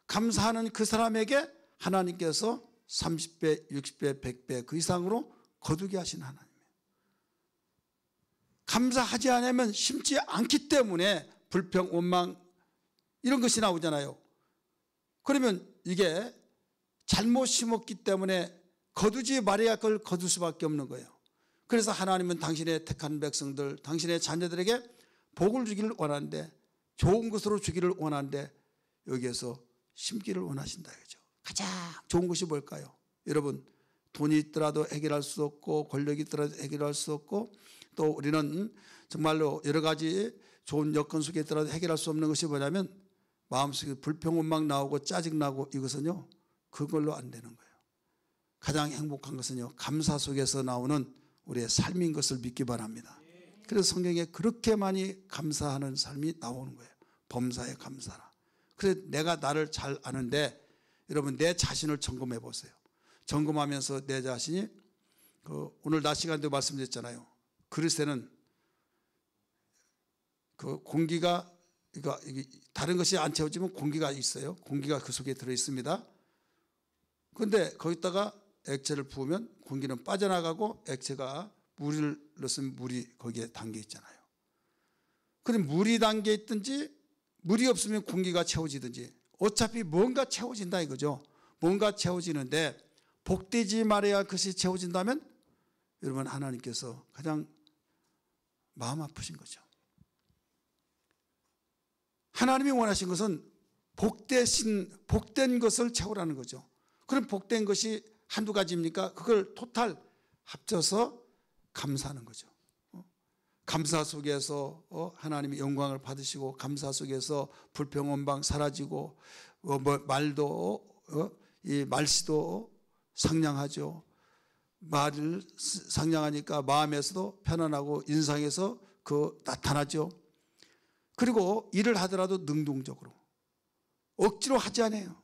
감사하는 그 사람에게 하나님께서 30배, 60배, 100배 그 이상으로 거두게 하신 하나님이에요. 감사하지 않으면 심지 않기 때문에 불평, 원망 이런 것이 나오잖아요. 그러면 이게 잘못 심었기 때문에 거두지 말아야 그걸 거둘 수밖에 없는 거예요. 그래서 하나님은 당신의 택한 백성들, 당신의 자녀들에게 복을 주기를 원하는데, 좋은 것으로 주기를 원하는데 여기에서 심기를 원하신다 이거죠. 가장 좋은 것이 뭘까요? 여러분, 돈이 있더라도 해결할 수 없고, 권력이 있더라도 해결할 수 없고, 또 우리는 정말로 여러 가지 좋은 여건 속에 있더라도 해결할 수 없는 것이 뭐냐면 마음속에 불평, 원망 나오고 짜증나고, 이것은요 그걸로 안 되는 거예요. 가장 행복한 것은요 감사 속에서 나오는 우리의 삶인 것을 믿기 바랍니다. 그래서 성경에 그렇게 많이 감사하는 삶이 나오는 거예요. 범사에 감사라. 그래서 내가 나를 잘 아는데, 여러분 내 자신을 점검해 보세요. 점검하면서 내 자신이 오늘 낮 시간에도 말씀드렸잖아요. 그릇에는 그 공기가, 그러니까 다른 것이 안 채워지면 공기가 있어요. 공기가 그 속에 들어 있습니다. 그런데 거기다가 액체를 부으면 공기는 빠져나가고 액체가 물을 넣으면 물이 거기에 담겨 있잖아요. 그럼 물이 담겨 있든지 물이 없으면 공기가 채워지든지 어차피 뭔가 채워진다 이거죠. 뭔가 채워지는데 복되지 말아야 그것이 채워진다면 여러분 하나님께서 가장 마음 아프신 거죠. 하나님이 원하신 것은 복된 것을 채우라는 거죠. 그럼 복된 것이 한두 가지입니까? 그걸 토탈 합쳐서 감사하는 거죠. 감사 속에서 하나님의 영광을 받으시고, 감사 속에서 불평, 원망 사라지고, 이 말씨도 상냥하죠. 말을 상냥하니까 마음에서도 편안하고 인상에서 나타나죠. 그리고 일을 하더라도 능동적으로 억지로 하지 않아요.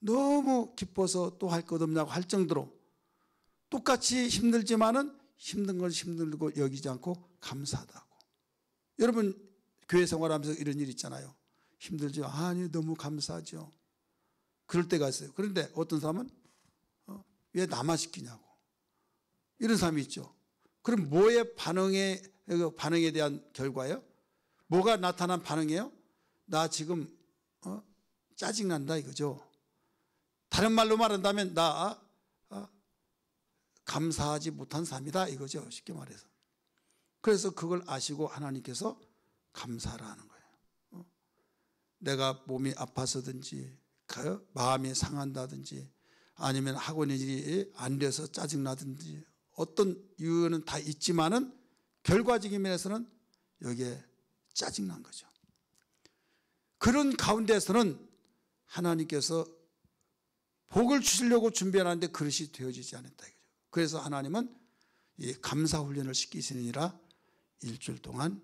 너무 기뻐서 또 할 것 없냐고 할 정도로 똑같이 힘들지만은 힘든 건 힘들고 여기지 않고 감사하다고. 여러분 교회 생활하면서 이런 일 있잖아요. 힘들죠. 아니 너무 감사하죠. 그럴 때가 있어요. 그런데 어떤 사람은 왜 나만 시키냐고 이런 사람이 있죠. 그럼 뭐의 반응에 대한 결과예요? 뭐가 나타난 반응이에요? 나 지금 짜증난다 이거죠. 다른 말로 말한다면 나 감사하지 못한 삶이다 이거죠. 쉽게 말해서. 그래서 그걸 아시고 하나님께서 감사하라는 거예요. 내가 몸이 아파서든지 마음이 상한다든지 아니면 학원 일이 안 돼서 짜증나든지 어떤 이유는 다 있지만은 결과적인 면에서는 여기에 짜증난 거죠. 그런 가운데서는 하나님께서 복을 주시려고 준비하는데 그릇이 되어지지 않았다 이거죠. 그래서 하나님은 이 감사 훈련을 시키시니라 일주일 동안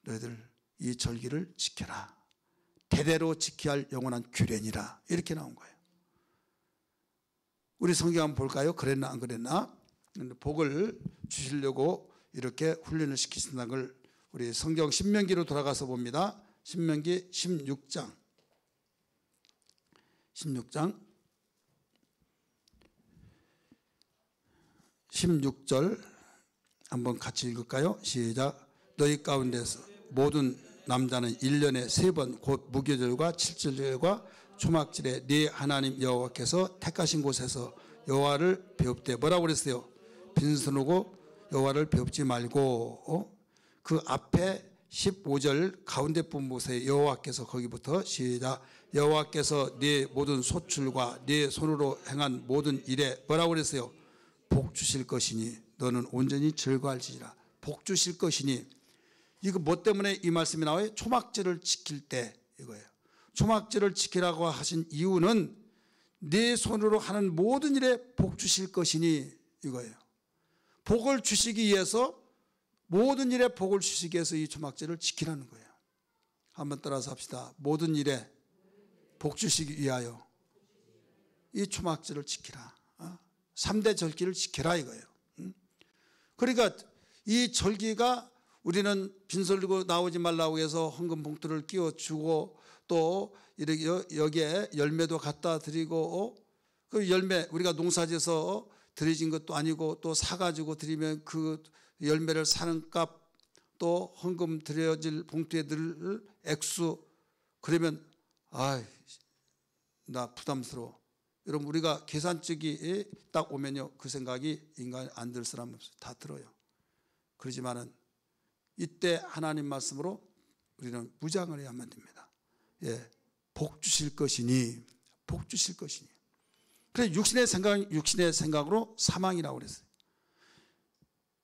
너희들 이 절기를 지켜라. 대대로 지켜야 할 영원한 규례니라. 이렇게 나온 거예요. 우리 성경 한번 볼까요? 그랬나 안 그랬나? 복을 주시려고 이렇게 훈련을 시키신다는 걸 우리 성경 신명기로 돌아가서 봅니다. 신명기 16장. 16장 16절 한번 같이 읽을까요? 시작. 너희 가운데서 모든 남자는 1년에 3번 곧 무교절과 칠절절과 초막절에 네 하나님 여호와께서 택하신 곳에서 여호와를 배웁되 뭐라고 그랬어요? 빈손으로 여호와를 배웁지 말고 그 앞에 15절 가운데 부분 보세요. 여호와께서 거기부터 시작. 여호와께서 네 모든 소출과 네 손으로 행한 모든 일에 뭐라고 그랬어요? 복 주실 것이니 너는 온전히 즐거워할지니라. 복 주실 것이니 이거 뭐 때문에 이 말씀이 나와요? 초막절을 지킬 때 이거예요. 초막절을 지키라고 하신 이유는 네 손으로 하는 모든 일에 복 주실 것이니 이거예요. 복을 주시기 위해서 모든 일에 복을 주시기 위해서 이 초막절을 지키라는 거예요. 한번 따라서 합시다. 모든 일에 복 주시기 위하여 이 초막절을 지키라. 3대 절기를 지키라 이거예요. 그러니까 이 절기가 우리는 빈솔 들고 나오지 말라고 해서 헌금 봉투를 끼워주고 또 이렇게 여기에 열매도 갖다 드리고 그 열매 우리가 농사지어서 드려진 것도 아니고 또 사가지고 드리면 그 열매를 사는 값 또 헌금 드려질 봉투에 늘 액수 그러면 나 부담스러워. 여러분 우리가 계산적이 딱 오면요 그 생각이 인간 안 들 사람 없어요. 다 들어요. 그러지만은 이때 하나님 말씀으로 우리는 무장을 해야만 됩니다. 예, 복 주실 것이니 복 주실 것이니. 그래서 육신의 생각으로 사망이라고 그랬어요.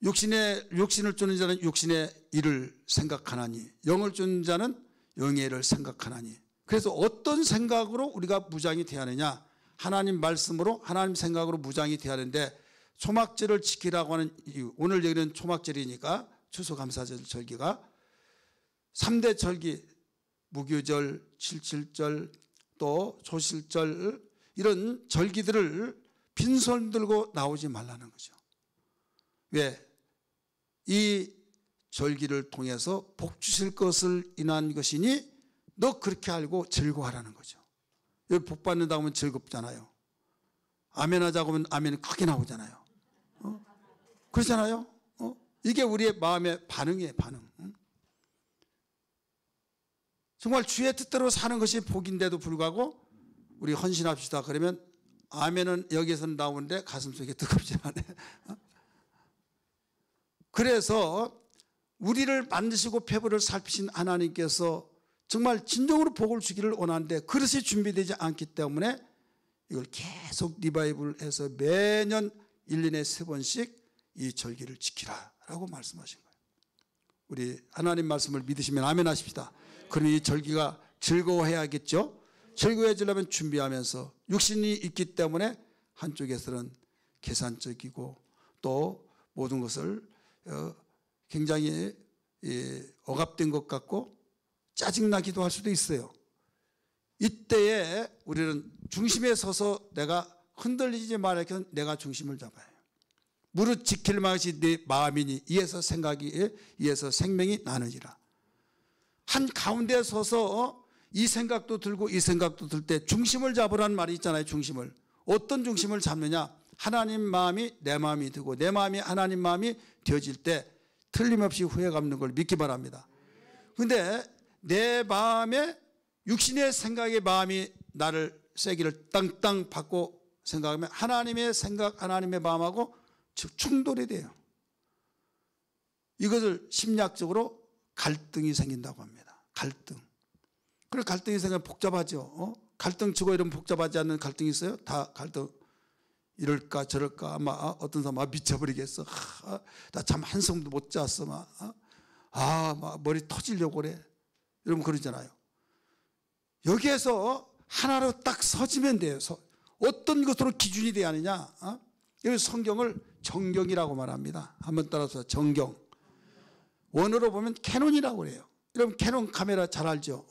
육신을 쫓는 자는 육신의 일을 생각하나니 영을 쫓는 자는 영의 일을 생각하나니. 그래서 어떤 생각으로 우리가 무장이 되어야 하느냐? 하나님 말씀으로 하나님 생각으로 무장이 되어야 하는데 초막절을 지키라고 하는 이유. 오늘 여기는 초막절이니까 추수감사절 절기가 3대 절기 무교절, 칠칠절 또 초실절 이런 절기들을 빈손 들고 나오지 말라는 거죠. 왜? 이 절기를 통해서 복 주실 것을 인한 것이니 너 그렇게 알고 즐거워하라는 거죠. 여기 복 받는다고 하면 즐겁잖아요. 아멘 하자고 하면 아멘이 크게 나오잖아요. 그렇잖아요. 이게 우리의 마음의 반응이에요. 반응. 정말 주의 뜻대로 사는 것이 복인데도 불구하고 우리 헌신합시다 그러면 아멘은 여기에서는 나오는데 가슴속에 뜨겁지 않아요. 그래서 우리를 만드시고 폐부를 살피신 하나님께서 정말 진정으로 복을 주기를 원하는데 그릇이 준비되지 않기 때문에 이걸 계속 리바이블해서 매년 1년에 3번씩 이 절기를 지키라라고 말씀하신 거예요. 우리 하나님 말씀을 믿으시면 아멘 하십시다. 그럼 이 절기가 즐거워해야겠죠. 즐거워해지려면 준비하면서 육신이 있기 때문에 한쪽에서는 계산적이고 또 모든 것을 굉장히 억압된 것 같고 짜증나기도 할 수도 있어요. 이때에 우리는 중심에 서서 내가 흔들리지 말아야 내가 중심을 잡아요. 무릇 지킬 것이 네 마음이니 이에서 생각이 이에서 생명이 나느니라. 한 가운데 서서 이 생각도 들고 이 생각도 들 때 중심을 잡으라는 말이 있잖아요. 중심을. 어떤 중심을 잡느냐? 하나님 마음이 내 마음이 되고 내 마음이 하나님 마음이 되어질 때 틀림없이 후회가 없는 걸 믿기 바랍니다. 그런데 내 마음에 육신의 생각의 마음이 나를 세기를 땅땅 받고 생각하면 하나님의 생각, 하나님의 마음하고 충돌이 돼요. 이것을 심리학적으로 갈등이 생긴다고 합니다. 갈등. 그래 갈등이 생기면 복잡하죠. 갈등 치고 이러면 복잡하지 않는 갈등이 있어요? 다 갈등. 이럴까 저럴까 아마 어떤 사람 미쳐버리겠어. 나 참 한숨도 못 잤어. 막 머리 터지려고 그래. 여러분 그러잖아요. 여기에서 하나로 딱 서지면 돼요. 어떤 것으로 기준이 돼야 하느냐. 여기 성경을 정경이라고 말합니다. 한번 따라서 정경. 원어로 보면 캐논이라고 그래요. 여러분 캐논 카메라 잘 알죠?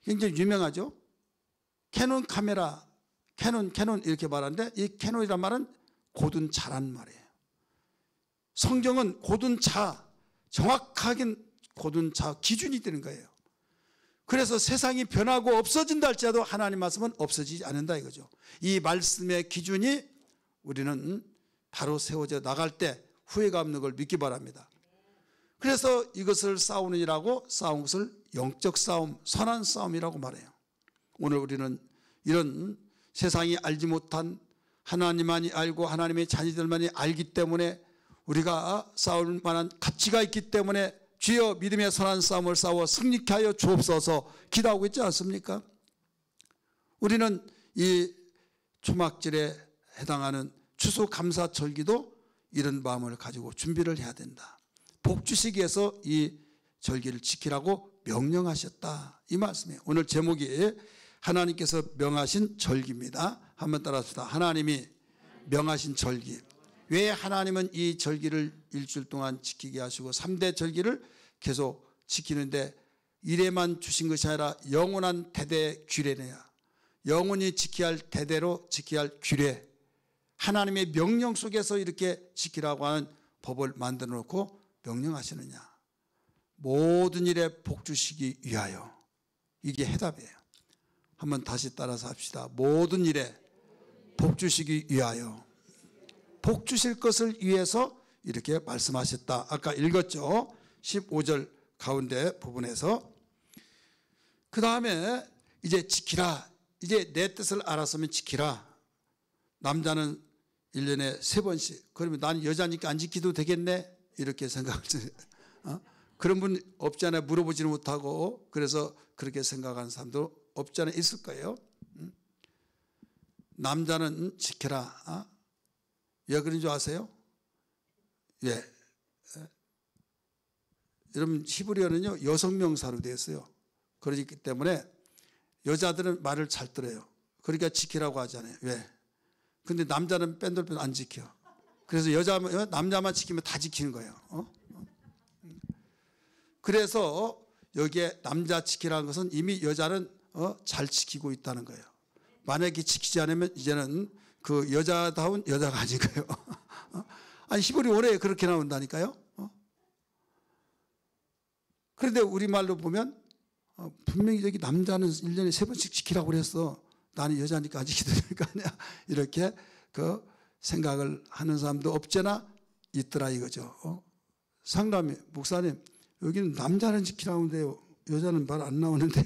굉장히 유명하죠? 캐논 카메라, 캐논 이렇게 말하는데 이 캐논이란 말은 고든 자란 말이에요. 성경은 고든 자, 정확하게 고든 자 기준이 되는 거예요. 그래서 세상이 변하고 없어진다 할지라도 하나님 말씀은 없어지지 않는다 이거죠. 이 말씀의 기준이 우리는 바로 세워져 나갈 때 후회가 없는 걸 믿기 바랍니다. 그래서 이것을 싸우느니라고 싸운 것을 영적 싸움, 선한 싸움이라고 말해요. 오늘 우리는 이런 세상이 알지 못한 하나님만이 알고 하나님의 자녀들만이 알기 때문에 우리가 싸울 만한 가치가 있기 때문에 주여 믿음의 선한 싸움을 싸워 승리케 하여 주옵소서 기도하고 있지 않습니까? 우리는 이 초막절에 해당하는 추수감사절기도 이런 마음을 가지고 준비를 해야 된다. 복주시기 위해서 이 절기를 지키라고 명령하셨다 이 말씀이에요. 오늘 제목이 하나님께서 명하신 절기입니다. 한번 따라합시다. 하나님이 명하신 절기. 왜 하나님은 이 절기를 일주일 동안 지키게 하시고 3대 절기를 계속 지키는데 이래만 주신 것이 아니라 영원한 대대 규례네요. 영원히 지켜야 할 대대로 지켜야 할 규례. 하나님의 명령 속에서 이렇게 지키라고 하는 법을 만들어 놓고 명령하시느냐. 모든 일에 복 주시기 위하여. 이게 해답이에요. 한번 다시 따라서 합시다. 모든 일에 복 주시기 위하여. 복 주실 것을 위해서 이렇게 말씀하셨다. 아까 읽었죠. 15절 가운데 부분에서. 그 다음에 이제 지키라. 이제 내 뜻을 알았으면 지키라. 남자는 1년에 3번씩. 그러면 난 여자니까 안 지키도 되겠네. 이렇게 생각을 그런 분 없잖아요. 물어보지는 못하고. 그래서 그렇게 생각하는 사람도 없잖아요. 있을 거예요. 남자는 지켜라. 왜 그런 줄 아세요? 예. 여러분 히브리어는요 여성 명사로 되어 있어요. 그렇기 때문에 여자들은 말을 잘 들어요. 그러니까 지키라고 하잖아요. 왜? 근데 남자는 뺀돌뺀돌 안 지켜. 그래서 남자만 지키면 다 지키는 거예요. 그래서 여기에 남자 지키라는 것은 이미 여자는 잘 지키고 있다는 거예요. 만약에 지키지 않으면 이제는 그 여자다운 여자가 아닌 거예요. 아니 히브리어에 그렇게 나온다니까요. 그런데 우리말로 보면 분명히 여기 남자는 1년에 3번씩 지키라고 그랬어. 나는 여자니까 안 지켜도 될 거 아니야. 이렇게 그 생각을 하는 사람도 없잖아 있더라 이거죠. 상담이 목사님 여기는 남자는 지키라고 하는데요. 여자는 말 안 나오는데요.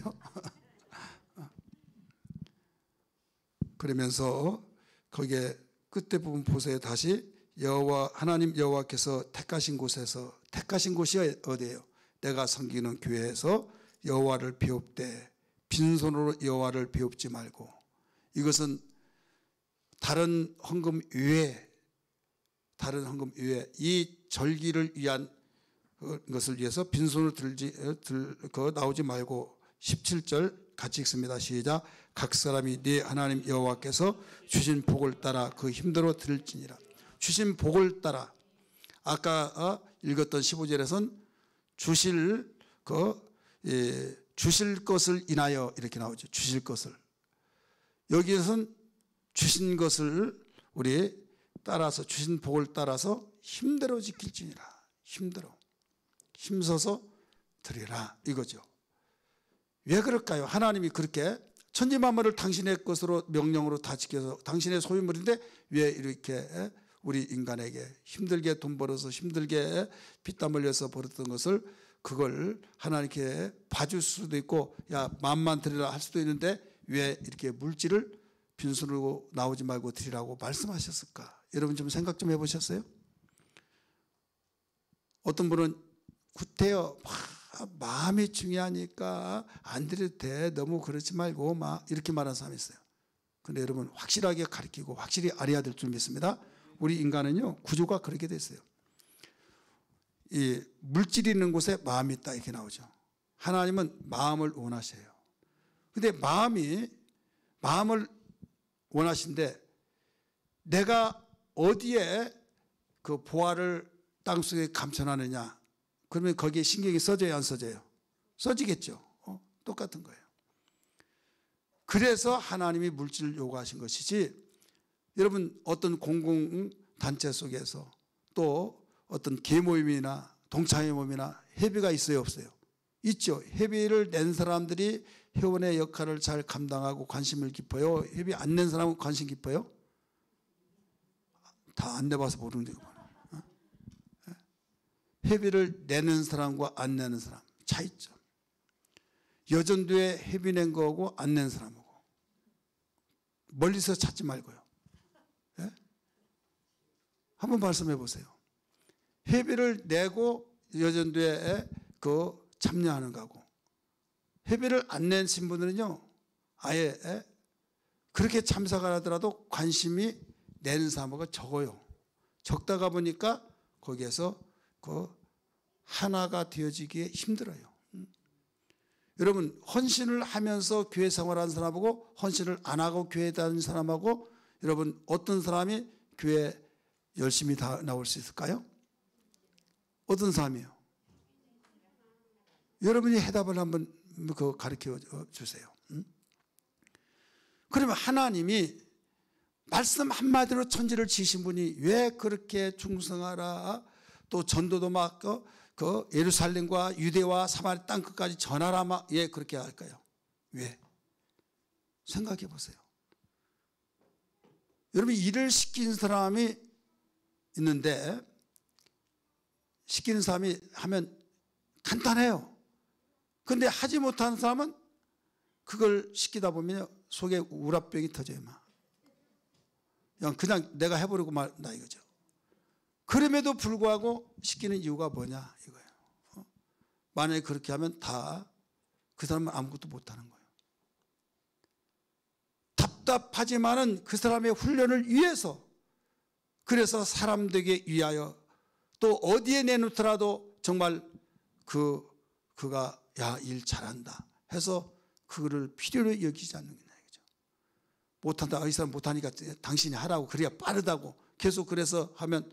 그러면서 거기에 끝에 부분 보세요. 다시 여호와 하나님 여호와께서 택하신 곳에서 택하신 곳이 어디예요? 내가 섬기는 교회에서 여호와를 비웁되 빈손으로 여호와를 비웁지 말고. 이것은 다른 헌금 외에 이 절기를 위한 것을 위해서 빈손으로 나오지 말고 17절 같이 읽습니다. 시작. 각 사람이 네 하나님 여호와께서 주신 복을 따라 그 힘대로 들을지니라. 주신 복을 따라. 아까 읽었던 15절에서는 주실 것을 인하여 이렇게 나오죠. 주실 것을. 여기에서는 주신 것을 우리 따라서 주신 복을 따라서 힘대로 지킬지니라. 힘대로. 힘써서 드리라 이거죠. 왜 그럴까요? 하나님이 그렇게 천지만물을 당신의 것으로 명령으로 다 지켜서 당신의 소유물인데 왜 이렇게 우리 인간에게 힘들게 돈 벌어서 힘들게 피땀 흘려서 벌었던 것을 그걸 하나님께 봐줄 수도 있고 야 마음만 드리라 할 수도 있는데 왜 이렇게 물질을 빈손으로 나오지 말고 드리라고 말씀하셨을까? 여러분 좀 생각 좀 해보셨어요? 어떤 분은 구태여 마음이 중요하니까 안 드려도 돼. 너무 그러지 말고 막 이렇게 말하는 사람이 있어요. 그런데 여러분 확실하게 가르치고 확실히 알아야 될 줄 믿습니다. 우리 인간은요 구조가 그렇게 됐어요. 이 물질이 있는 곳에 마음이 있다 이렇게 나오죠. 하나님은 마음을 원하셔요. 근데 마음을 원하신데 내가 어디에 그 보화를 땅속에 감춰놨느냐 그러면 거기에 신경이 써져요 안 써져요? 써지겠죠. 똑같은 거예요. 그래서 하나님이 물질을 요구하신 것이지 여러분 어떤 공공단체 속에서 또 어떤 계모임이나 동창회 모임이나 회비가 있어요 없어요? 있죠. 회비를 낸 사람들이 회원의 역할을 잘 감당하고 관심을 깊어요? 회비 안 낸 사람은 관심 깊어요? 다 안 내봐서 모르는 거예요. 회비를 내는 사람과 안 내는 사람 차이 있죠. 여전도에 회비 낸 거하고 안 낸 사람하고 멀리서 찾지 말고요. 예? 한번 말씀해 보세요. 회비를 내고 여전도에 참여하는 거고, 회비를 안 낸 신분들은요 아예 그렇게 참석을 하더라도 관심이 내는 사람하고 적어요. 적다가 보니까 거기에서 하나가 되어지기에 힘들어요. 여러분, 헌신을 하면서 교회 생활하는 사람하고 헌신을 안 하고 교회에 다니는 사람하고 여러분 어떤 사람이 교회에 열심히 다 나올 수 있을까요? 어떤 사람이요? 여러분이 해답을 한번 가르쳐 주세요. 그러면 하나님이 말씀 한마디로 천지를 지으신 분이 왜 그렇게 충성하라, 또 전도도 막 예루살렘과 유대와 사마리 땅 끝까지 전하라 막 예 그렇게 할까요? 왜? 생각해 보세요. 여러분, 일을 시킨 사람이 있는데 시키는 사람이 하면 간단해요. 그런데 하지 못하는 사람은 그걸 시키다 보면 속에 우라병이 터져요. 막. 그냥 내가 해버리고 말나 이거죠. 그럼에도 불구하고 시키는 이유가 뭐냐 이거예요. 만약에 그렇게 하면 다 그 사람은 아무것도 못하는 거예요. 답답하지만은 그 사람의 훈련을 위해서, 그래서 사람 되게 위하여, 또 어디에 내놓더라도 정말 그가 야, 일 잘한다 해서 그거를 필요로 여기지 않는 거예요. 못한다, 이 사람 못하니까 당신이 하라고, 그래야 빠르다고 계속 그래서 하면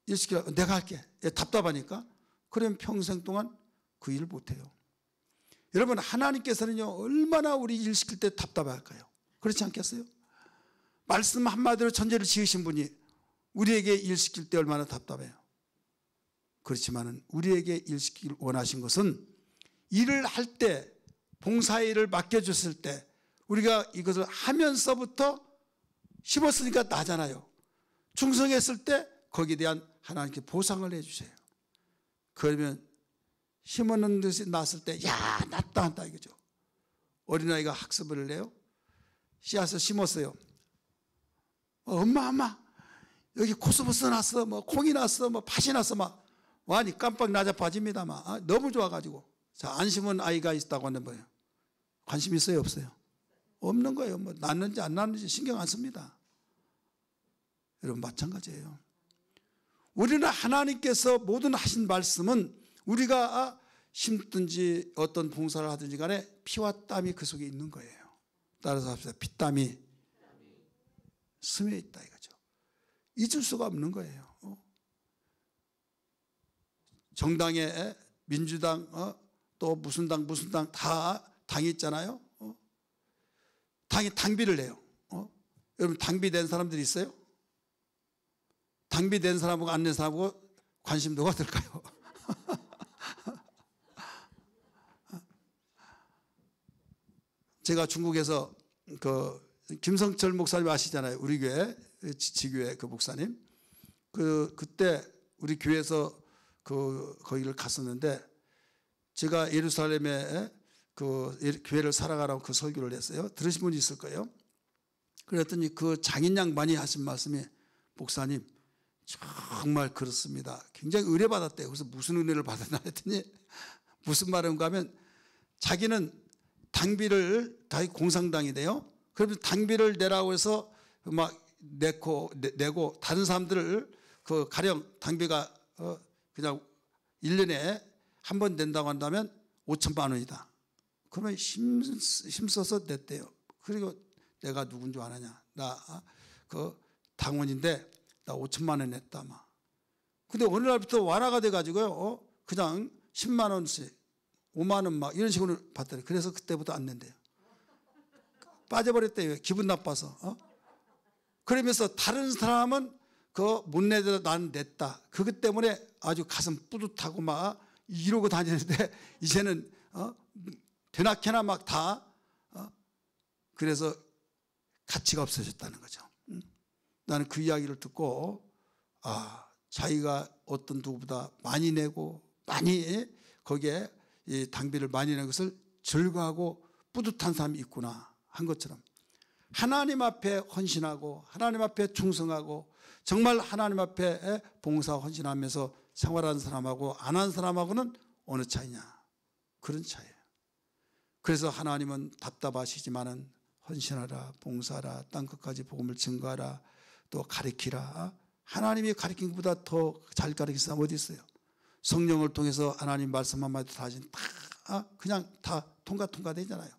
일 시키라, 내가 할게. 답답하니까. 그러면 평생 동안 그 일을 못해요. 여러분, 하나님께서는요 얼마나 우리 일 시킬 때 답답할까요? 그렇지 않겠어요? 말씀 한마디로 천지를 지으신 분이 우리에게 일 시킬 때 얼마나 답답해요. 그렇지만 우리에게 일 시키길 원하신 것은 일을 할 때, 봉사의 일을 맡겨줬을 때 우리가 이것을 하면서부터 심었으니까 나잖아요. 충성했을 때 거기에 대한 하나님께 보상을 해주세요. 그러면 심었는 듯이 났을 때 야, 났다 한다 이거죠. 어린아이가 학습을 해요. 씨앗을 심었어요. 엄마 여기 코스모스 났어, 뭐 콩이 났어, 뭐 팥이 났어, 막 완이 깜빡 나자빠집니다. 막 너무 좋아가지고. 자, 안 심은 아이가 있다고 하는 거예요. 관심 있어요, 없어요? 없는 거예요. 뭐 났는지 안 났는지 신경 안 씁니다. 여러분, 마찬가지예요. 우리는 하나님께서 모든 하신 말씀은 우리가 심든지 어떤 봉사를 하든지 간에 피와 땀이 그 속에 있는 거예요. 따라서 합시다. 피땀이 스며 있다 이거죠. 잊을 수가 없는 거예요. 정당에 민주당 또 무슨 당 다 당이 있잖아요. 당이 당비를 내요. 여러분, 당비된 사람들이 있어요? 당비된 사람하고 안 낸 사람하고 관심도가 어떨까요? 제가 중국에서 김성철 목사님 아시잖아요. 우리 교회 지교회 그 목사님. 그때 우리 교회에서 거기를 갔었는데, 제가 예루살렘에 교회를 살아가라고 그 설교를 했어요. 들으신 분이 있을 거예요. 그랬더니 그 장인 양반이 하신 말씀이, 목사님 정말 그렇습니다. 굉장히 의뢰받았대요. 그래서 무슨 은혜를 받았나 했더니 무슨 말인가 하면, 자기는 당비를 다 공산당이래요. 그러면 당비를 내라고 해서 막 내고 다른 사람들을 가령 당비가 그냥 1년에 한 번 낸다고 한다면 5천만 원이다. 그러면 힘써서 냈대요. 그리고 내가 누군 줄 아느냐? 나 당원인데 나 5천만 원 냈다 막. 근데 어느 날부터 완화가 돼가지고요. 그냥 10만 원씩, 5만 원 막 이런 식으로 받더래요. 그래서 그때부터 안 낸대요. 빠져버렸대요. 기분 나빠서. 그러면서 다른 사람은 못 내더라도 나는 냈다. 그것 때문에 아주 가슴 뿌듯하고 막 이러고 다니는데 이제는 되나케나 막 다 그래서 가치가 없어졌다는 거죠. 나는 그 이야기를 듣고 자기가 어떤 누구보다 많이 내고 많이 거기에 이 당비를 많이 낸 것을 즐거워하고 뿌듯한 사람이 있구나 한 것처럼 하나님 앞에 헌신하고 하나님 앞에 충성하고 정말 하나님 앞에 봉사 헌신하면서 생활하는 사람하고 안 하는 사람하고는 어느 차이냐? 그런 차이예요. 그래서 하나님은 답답하시지만은 헌신하라, 봉사하라, 땅끝까지 복음을 증거하라, 또 가르치라. 하나님이 가르친 것보다 더 잘 가르친 사람 어디 있어요? 성령을 통해서 하나님 말씀 한마디 다 그냥 다 통과되잖아요.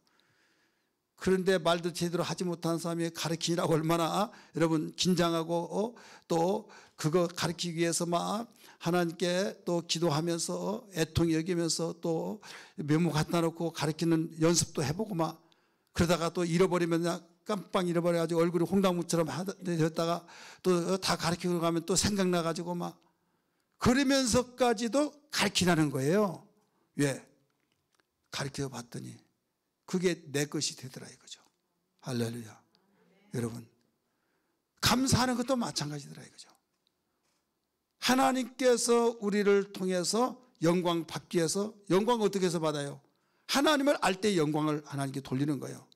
그런데 말도 제대로 하지 못한 사람이 가르치라고 얼마나 여러분 긴장하고 또 그거 가르치기 위해서 막 하나님께 또 기도하면서 애통히 여기면서 또 메모 갖다 놓고 가르치는 연습도 해보고 막 그러다가 또 잃어버리면 그냥 깜빡 잃어버려가지고 얼굴이 홍당무처럼 되었다가 또 다 가르치고 가면 또 생각나가지고 막 그러면서까지도 가르치라는 거예요. 왜? 가르쳐 봤더니 그게 내 것이 되더라 이거죠. 할렐루야. 여러분 감사하는 것도 마찬가지더라 이거죠. 하나님께서 우리를 통해서 영광 받기 위해서 영광을 어떻게 해서 받아요? 하나님을 알 때 영광을 하나님께 돌리는 거예요.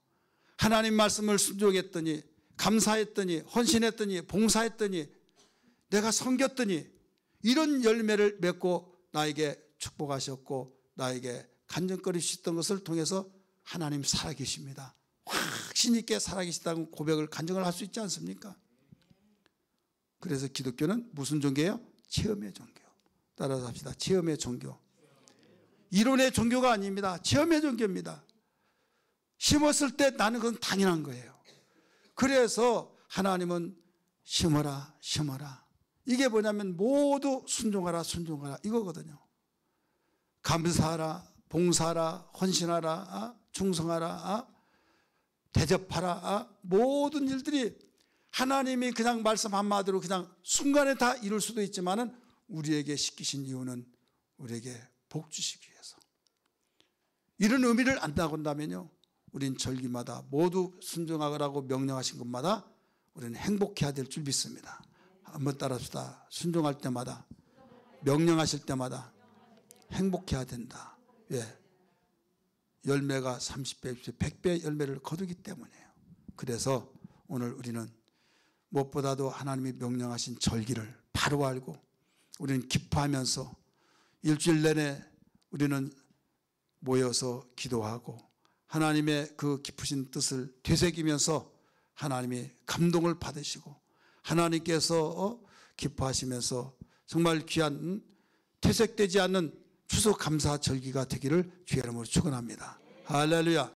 하나님 말씀을 순종했더니 감사했더니 헌신했더니 봉사했더니 내가 섬겼더니 이런 열매를 맺고 나에게 축복하셨고 나에게 간증거릴 수 있던 것을 통해서 하나님 살아계십니다. 확신 있게 살아계시다는 고백을 간증을 할 수 있지 않습니까? 그래서 기독교는 무슨 종교예요? 체험의 종교. 따라서 합시다. 체험의 종교. 이론의 종교가 아닙니다. 체험의 종교입니다. 심었을 때 나는 그건 당연한 거예요. 그래서 하나님은 심어라 심어라. 이게 뭐냐면 모두 순종하라 순종하라 이거거든요. 감사하라 봉사하라 헌신하라 충성하라 대접하라 모든 일들이 하나님이 그냥 말씀 한마디로 그냥 순간에 다 이룰 수도 있지만은 우리에게 시키신 이유는 우리에게 복 주시기 위해서. 이런 의미를 안다고 한다면요 우린 절기마다 모두 순종하라고 명령하신 것마다 우리는 행복해야 될 줄 믿습니다. 한번 따라합시다. 순종할 때마다 명령하실 때마다 행복해야 된다. 왜? 열매가 30배, 100배 열매를 거두기 때문이에요. 그래서 오늘 우리는 무엇보다도 하나님이 명령하신 절기를 바로 알고 우리는 기뻐하면서 일주일 내내 우리는 모여서 기도하고 하나님의 그 깊으신 뜻을 되새기면서 하나님이 감동을 받으시고 하나님께서 기뻐하시면서 정말 귀한 퇴색되지 않는 추수감사 절기가 되기를 주의 이름으로 축원합니다. 할렐루야.